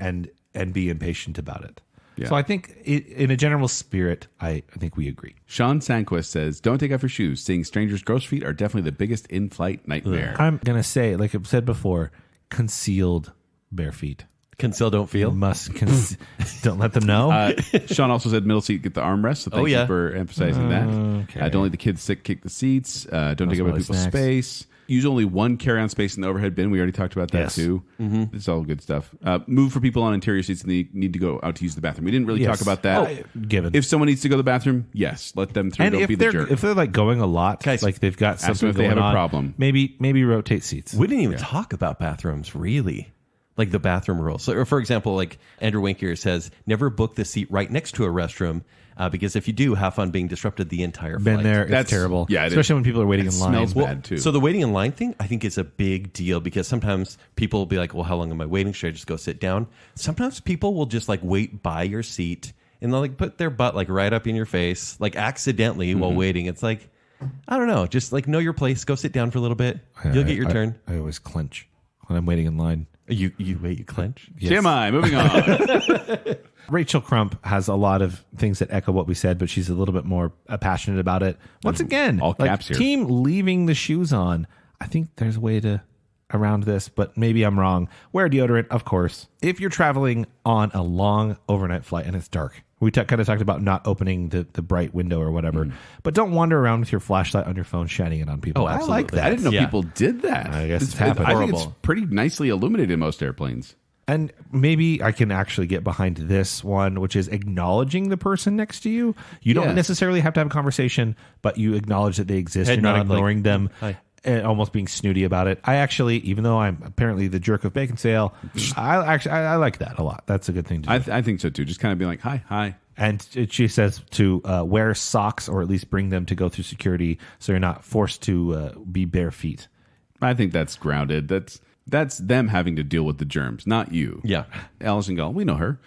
and be impatient about it. Yeah. So I think in a general spirit, I think we agree. Sean Sanquist says, don't take off your shoes. Seeing strangers' gross feet are definitely the biggest in-flight nightmare. I'm going to say, like I've said before, concealed bare feet. Conceal, don't feel. Don't let them know. Sean also said middle seat, get the armrest. So thank you for emphasizing that. Okay. Don't let the kids kick the seats. Don't take up other people's space. Use only one carry-on space in the overhead bin. We already talked about that too. Mm-hmm. It's all good stuff. Move for people on interior seats and they need to go out to use the bathroom. We didn't really talk about that. Given. If someone needs to go to the bathroom, yes, let them through. And Don't be the jerk. if they're like going a lot, Guys, like they've got something if they going have a on, problem. Maybe rotate seats. We didn't even talk about bathrooms, really. Like the bathroom rules. So, for example, like Andrew Winkier says, never book the seat right next to a restroom because if you do, have fun being disrupted the entire flight. Been there. It's terrible. Yeah, especially when people are waiting in line. Smells bad too. So the waiting in line thing, I think, is a big deal because sometimes people will be like, well, how long am I waiting? Should I just go sit down? Sometimes people will just like wait by your seat and they'll like put their butt like right up in your face, like accidentally while waiting. It's like, I don't know. Just like know your place. Go sit down for a little bit. You'll get your turn. I always clench when I'm waiting in line. You clench? Yes. TMI, moving on. Rachel Crump has a lot of things that echo what we said, but she's a little bit more passionate about it. Once again, all caps here. Team leaving the shoes on. I think there's a way around this, but maybe I'm wrong. Wear deodorant, of course. If you're traveling on a long overnight flight and it's dark, we kind of talked about not opening the bright window or whatever, but don't wander around with your flashlight on your phone shining it on people. Oh, I absolutely. like that. I didn't know people did that. I guess it's I happened. think it's pretty nicely illuminated in most airplanes. And maybe I can actually get behind this one, which is acknowledging the person next to you. You don't necessarily have to have a conversation, but you acknowledge that they exist. You're not ignoring them. And almost being snooty about it. I actually, even though I'm apparently the jerk of Baconsale, I like that a lot. That's a good thing to do. I think so too. Just kind of being like, hi. And she says to wear socks or at least bring them to go through security so you're not forced to be bare feet. I think that's grounded. That's them having to deal with the germs, not you. Yeah. Allison Gall, we know her.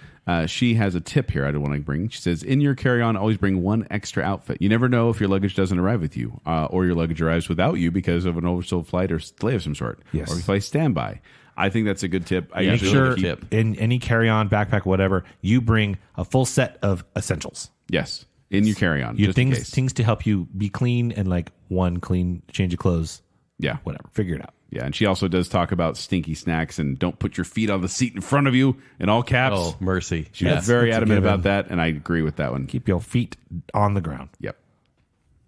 She has a tip here I don't want to bring. She says, in your carry-on, always bring one extra outfit. You never know if your luggage doesn't arrive with you or your luggage arrives without you because of an oversold flight or delay of some sort. Yes. Or if you fly standby. I think that's a good tip. Make sure in any carry-on, backpack, whatever, you bring a full set of essentials. Yes, in your carry-on. Your just in case. Things to help you be clean and like one clean change of clothes. Yeah. Whatever. Figure it out. Yeah, and she also does talk about stinky snacks and don't put your feet on the seat in front of you in all caps. Oh, mercy. She was very adamant about that, and I agree with that one. Keep your feet on the ground. Yep.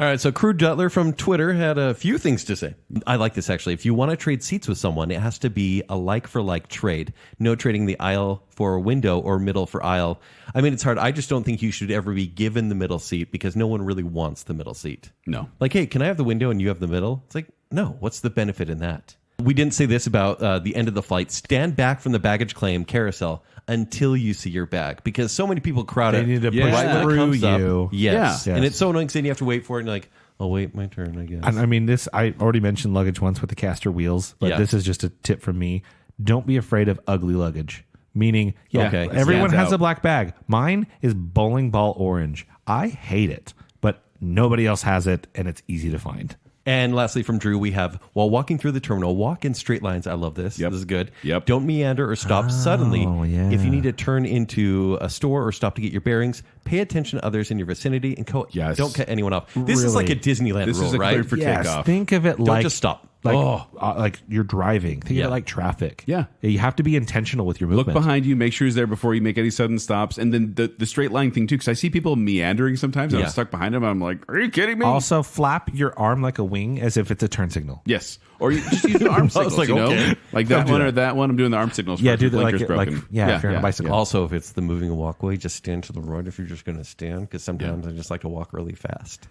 All right, so Crew Dutler from Twitter had a few things to say. I like this, actually. If you want to trade seats with someone, it has to be a like-for-like trade. No trading the aisle for a window or middle for aisle. I mean, it's hard. I just don't think you should ever be given the middle seat because no one really wants the middle seat. No. Like, hey, can I have the window and you have the middle? It's like, no. What's the benefit in that? We didn't say this about the end of the flight. Stand back from the baggage claim carousel until you see your bag because so many people crowd They it. need to push right when it through comes up. you. Yes. Yeah. And Yes. it's so annoying because then you have to wait for it and you're like, oh, wait, my turn, I guess. And I mean, I already mentioned luggage once with the caster wheels, but Yeah. this is just a tip from me. Don't be afraid of ugly luggage. Meaning, Okay. everyone Stands has out. a black bag. Mine is bowling ball orange. I hate it, but nobody else has it, and it's easy to find. And lastly, from Drew, we have, while walking through the terminal, walk in straight lines. I love this. Yep. This is good. Yep. Don't meander or stop suddenly. yeah. If you need to turn into a store or stop to get your bearings, pay attention to others in your vicinity and Yes. don't cut anyone off. This is like a Disneyland This rule, is a right? clear for Yes, takeoff. think of it Don't like just stop. like you're driving. Think Yeah. of it like traffic. Yeah. You have to be intentional with your Look movement. behind you, make sure he's there before you make any sudden stops. And then the straight line thing, too, because I see people meandering sometimes. And Yeah. I'm stuck behind them. I'm like, are you kidding me? Also, flap your arm like a wing as if it's a turn signal. Yes. Or you just use the arm signals, like, you know? okay. Like that do one that. or that one. I'm doing the arm signals Yeah, first do if the blinker's like broken. if you're on a bicycle. Also, if it's the moving walkway, just stand to the right if you're just going to stand, because sometimes I just like to walk really fast.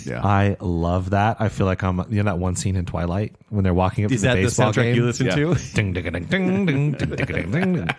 Yeah. I love that. I feel like I'm that one scene in Twilight when they're walking up Is to the that the baseball soundtrack game. you listen Yeah. to? Ding, ding, ding, ding, ding, ding, ding, ding, ding.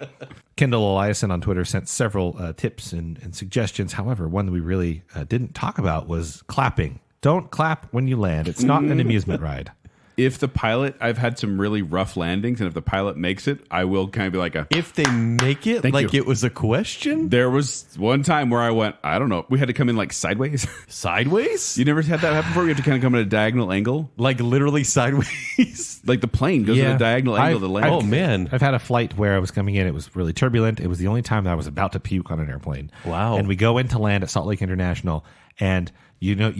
Kendall Eliason on Twitter sent several tips and suggestions. However, one that we really didn't talk about was clapping. Don't clap when you land. It's not an amusement ride. If the pilot, I've had some really rough landings, and if the pilot makes it, I will kind of be like If they make it Thank like you. it was a question? There was one time where I went, I don't know, we had to come in like sideways. Sideways? You never had that happen before? You have to kind of come at a diagonal angle? Like literally sideways? Like the plane goes at a diagonal angle to land. Oh, man. I've had a flight where I was coming in. It was really turbulent. It was the only time that I was about to puke on an airplane. Wow. And we go in to land at Salt Lake International, and you're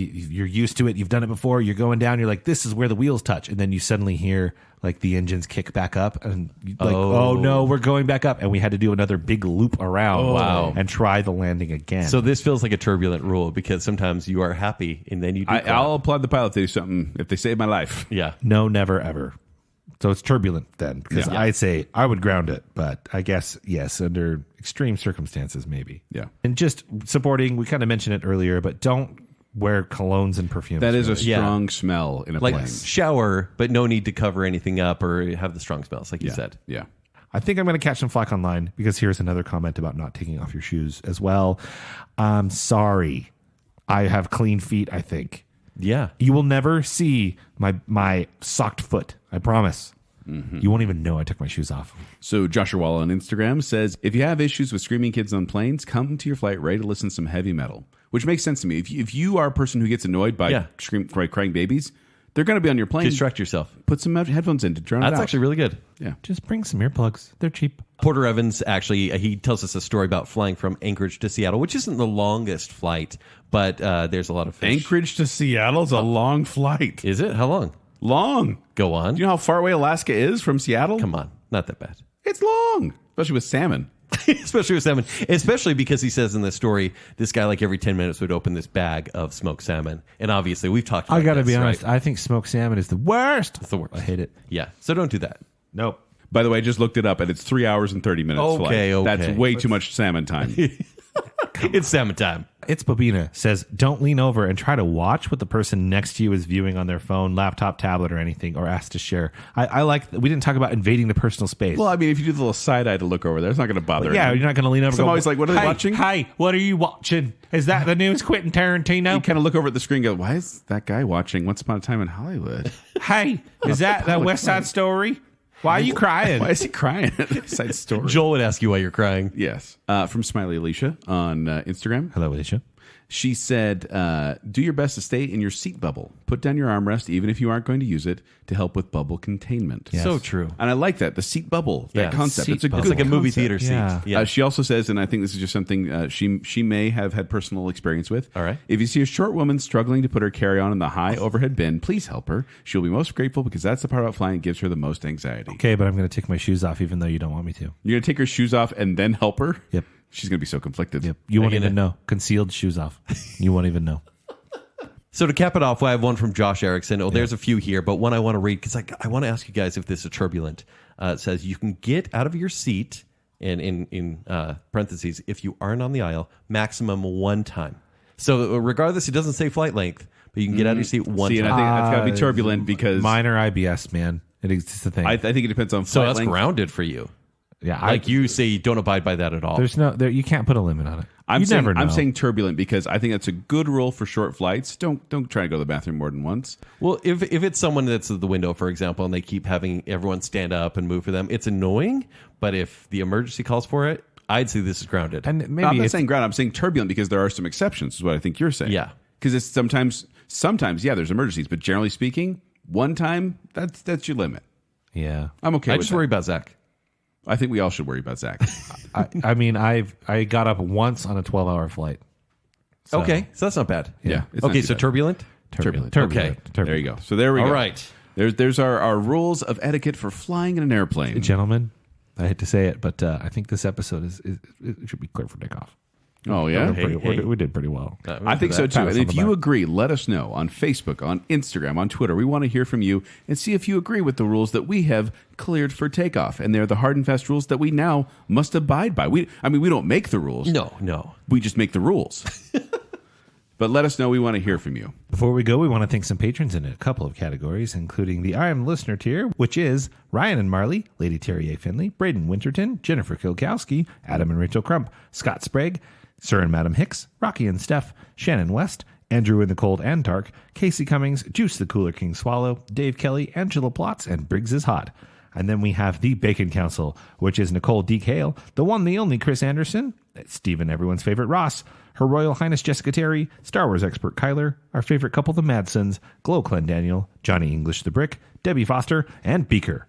used to it. You've done it before. You're going down. You're like, this is where the wheels touch, and then you suddenly hear like the engines kick back up, and like, oh no, we're going back up, and we had to do another big loop around. Wow. And try the landing again. So this feels like a turbulent rule because sometimes you are happy and then you do clap. I'll applaud the pilot if they do something, if they save my life. Yeah. no, never, ever. So it's turbulent then, because Yeah. I'd say I would ground it, but I guess yes, under extreme circumstances, maybe. Yeah. And just supporting, we kind of mentioned it earlier, but don't wear colognes and perfumes. That is a really. strong smell in a Like plane. shower, but no need to cover anything up or have the strong smells, like you said. Yeah. I think I'm going to catch some flack online because here's another comment about not taking off your shoes as well. I'm sorry. I have clean feet, I think. Yeah. You will never see my socked foot. I promise. You won't even know I took my shoes off. So Joshua Wall on Instagram says, if you have issues with screaming kids on planes, come to your flight ready to listen to some heavy metal, which makes sense to me. If you are a person who gets annoyed by by crying babies, they're going to be on your plane. Distract yourself. Put some headphones in to drown it That's out. actually really good. Yeah. Just bring some earplugs. They're cheap. Porter Evans actually, he tells us a story about flying from Anchorage to Seattle, which isn't the longest flight, but there's a lot of fish. Anchorage to Seattle's a long flight. Is it? How long? Long. Go on. Do you know how far away Alaska is from Seattle? Come on. Not that bad. It's long, especially with salmon. Especially with salmon. Especially because he says in this story, this guy like every 10 minutes would open this bag of smoked salmon. And obviously we've talked about I got to this, be honest. right? I think smoked salmon is the worst. It's the worst. I hate it. Yeah. So don't do that. Nope. By the way, I just looked it up, and it's 3 hours and 30 minutes. Okay, flight. okay. That's way too much salmon time. It's salmon time. It's Bobina says, don't lean over and try to watch what the person next to you is viewing on their phone, laptop, tablet, or anything, or ask to share. I like, we didn't talk about invading the personal space. Well, I mean, if you do the little side eye to look over there, it's not going to bother. yeah, anyone. you're not going to lean over. So I'm always like, what are they watching? Hey, what are you watching? Is that the news Quentin Tarantino? You kind of look over at the screen and go, why is that guy watching Once Upon a Time in Hollywood? Hey, is that the West Side Story? Why are you crying? Why is he crying at the side story? Joel would ask you why you're crying. Yes. From Smiley Alicia on Instagram. Hello, Alicia. She said, do your best to stay in your seat bubble. Put down your armrest, even if you aren't going to use it, to help with bubble containment. Yes. So true. And I like that, the seat bubble, Yeah, that concept. seat It's a bubble. good It's like a movie concept. theater seat. Yeah. Yeah. She also says, and I think this is just something she may have had personal experience with. All right. If you see a short woman struggling to put her carry-on in the high overhead bin, please help her. She'll be most grateful because that's the part about flying that gives her the most anxiety. Okay, but I'm going to take my shoes off even though you don't want me to. You're going to take her shoes off and then help her? Yep. She's going to be so conflicted. Yep. You won't Again, even know. Concealed shoes off. You won't even know. So to cap it off, I have one from Josh Erickson. Oh, there's a few here, but one I want to read because I want to ask you guys if this is turbulent. It says you can get out of your seat, and in parentheses, if you aren't on the aisle, maximum one time. So regardless, it doesn't say flight length, but you can get out of your seat one time. And I think that's got to be turbulent because Minor IBS, man. It's the thing. I think it depends on So flight that's length. grounded for you. Yeah, Like you say, you don't abide by that at all. There's you can't put a limit on it. I'm You saying, never know. I'm saying turbulent because I think that's a good rule for short flights. Don't try to go to the bathroom more than once. Well, if it's someone that's at the window, for example, and they keep having everyone stand up and move for them, it's annoying. But if the emergency calls for it, I'd say this is grounded. And maybe I'm not it's, saying ground. I'm saying turbulent because there are some exceptions. Is what I think you're saying. Yeah. Because it's sometimes yeah, there's emergencies, but generally speaking, one time that's your limit. yeah. I'm okay. I with just that. worry about Zach. I think we all should worry about Zach. I mean, I got up once on a 12-hour flight. So, Okay, so that's not bad. Yeah, it's not Okay, too so bad. turbulent. Turbulent. Okay. There you go. So there we All go. right. There's our rules of etiquette for flying in an airplane. Gentlemen, I hate to say it, but I think this episode it should be clear for takeoff. Oh yeah. We did pretty well. I think so too. Pat us And on if the you back. agree, let us know on Facebook, on Instagram, on Twitter. We want to hear from you and see if you agree with the rules that we have cleared for takeoff. And they're the hard and fast rules that we now must abide by. We don't make the rules. No. We just make the rules. But let us know. We want to hear from you. Before we go, we want to thank some patrons in a couple of categories, including the I Am Listener tier, which is Ryan and Marley, Lady Terry A. Finley, Braden Winterton, Jennifer Kilkowski, Adam and Rachel Crump, Scott Sprague, Sir and Madam Hicks, Rocky and Steph, Shannon West, Andrew in the Cold and Dark, Casey Cummings, Juice the Cooler King Swallow, Dave Kelly, Angela Plotz, and Briggs is Hot. And then we have the Bacon Council, which is Nicole D. Hale, the one, the only Chris Anderson, Stephen, everyone's favorite Ross, Her Royal Highness Jessica Terry, Star Wars expert Kyler, our favorite couple, the Madsons, Glow Clen Daniel, Johnny English the Brick, Debbie Foster, and Beaker.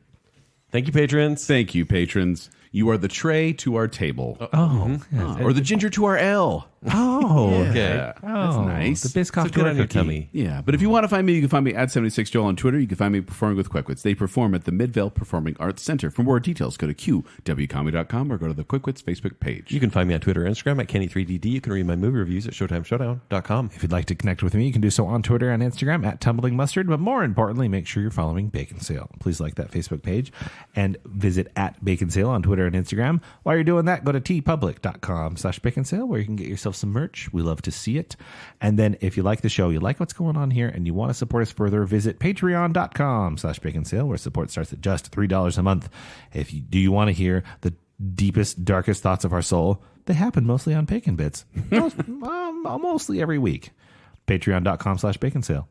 Thank you, patrons. Thank you, patrons. You are the tray to our table. Oh, Or the ginger to our L. Okay. That's nice. The Biscoff It's good to on your cookie. tummy. Yeah, but if you want to find me, you can find me at 76Joel on Twitter. You can find me performing with Quickwits. They perform at the Midvale Performing Arts Center. For more details, go to qwcomedy.com or go to the Quickwits Facebook page. You can find me on Twitter and Instagram at Kenny3DD. You can read my movie reviews at ShowtimeShowdown.com. If you'd like to connect with me, you can do so on Twitter and Instagram at Tumbling Mustard. But more importantly, make sure you're following Bacon Sale. Please like that Facebook page and visit at Bacon Sale on Twitter and Instagram. While you're doing that, go to tpublic.com/baconsale where you can get yourself some merch. We love to see it. And then if you like the show, you like what's going on here, and you want to support us further, visit patreon.com/baconsale where support starts at just $3 a month. Do you want to hear the deepest, darkest thoughts of our soul? They happen mostly on Bacon Bits. Mostly every week. Patreon.com/baconsale.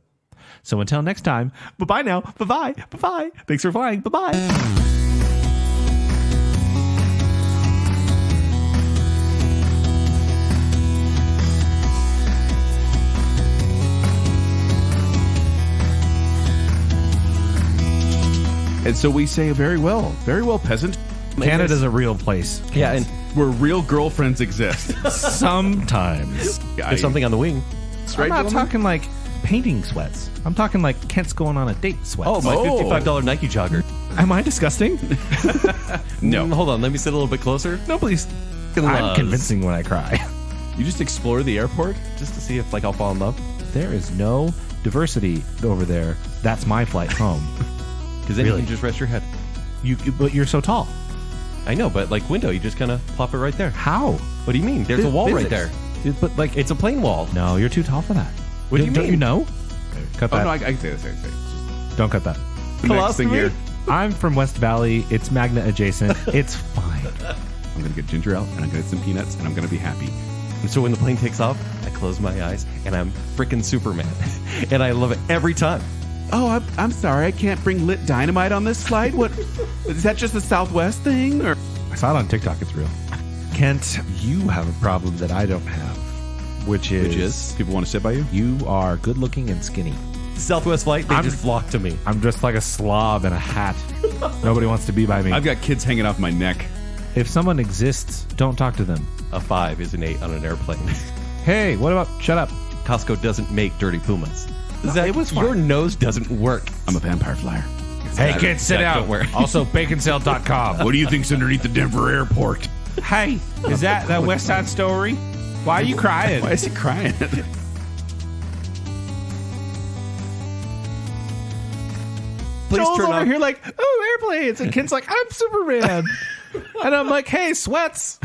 So until next time, bye-bye now. Bye-bye. Bye-bye. Thanks for flying. Bye-bye. And so we say very well, peasant. Canada's a real place. Yeah, and Where real girlfriends exist. Sometimes. there's something on the wing. I'm not talking like painting sweats. I'm talking like Kent's going on a date sweats. Oh, my $55 Nike jogger. Am I disgusting? No. Hold on, let me sit a little bit closer. No, please. I'm Gloves. convincing when I cry. You just explore the airport? Just to see if I'll fall in love. There is no diversity over there. That's my flight home. Because then Really? you can just rest your head. But you're so tall. I know, but like window, you just kind of plop it right there. How? What do you mean? There's a wall right there. But like, It's a plain wall. no, you're too tall for that. What do you Don't mean? you know? Cut Oh, that. no, I can say this. Just Don't cut that. the next thing here. I'm from West Valley. It's Magna adjacent. It's fine. I'm going to get ginger ale, and I'm going to get some peanuts, and I'm going to be happy. And so when the plane takes off, I close my eyes and I'm freaking Superman. And I love it every time. Oh, I'm sorry. I can't bring lit dynamite on this flight. What? Is that just a Southwest thing? Or I saw it on TikTok. It's real. Kent, you have a problem that I don't have, which is people want to sit by you? you are good looking and skinny. Southwest flight, they just flock to me. I'm just like a slob in a hat. Nobody wants to be by me. I've got kids hanging off my neck. If someone exists, don't talk to them. A 5 is an 8 on an airplane. Hey, what about shut up? Costco doesn't make dirty Pumas. No, Zach, it was fine. your nose doesn't work. I'm a vampire flyer. Hey, kids, sit Zach, down. don't worry. Also, baconsale.com. What do you think's underneath the Denver airport? Hey, is that West Side Story? Why are you crying? Why is he crying? Please Joel's turn over off. here like, oh, airplanes. And Ken's like, I'm Superman. And I'm like, hey, sweats.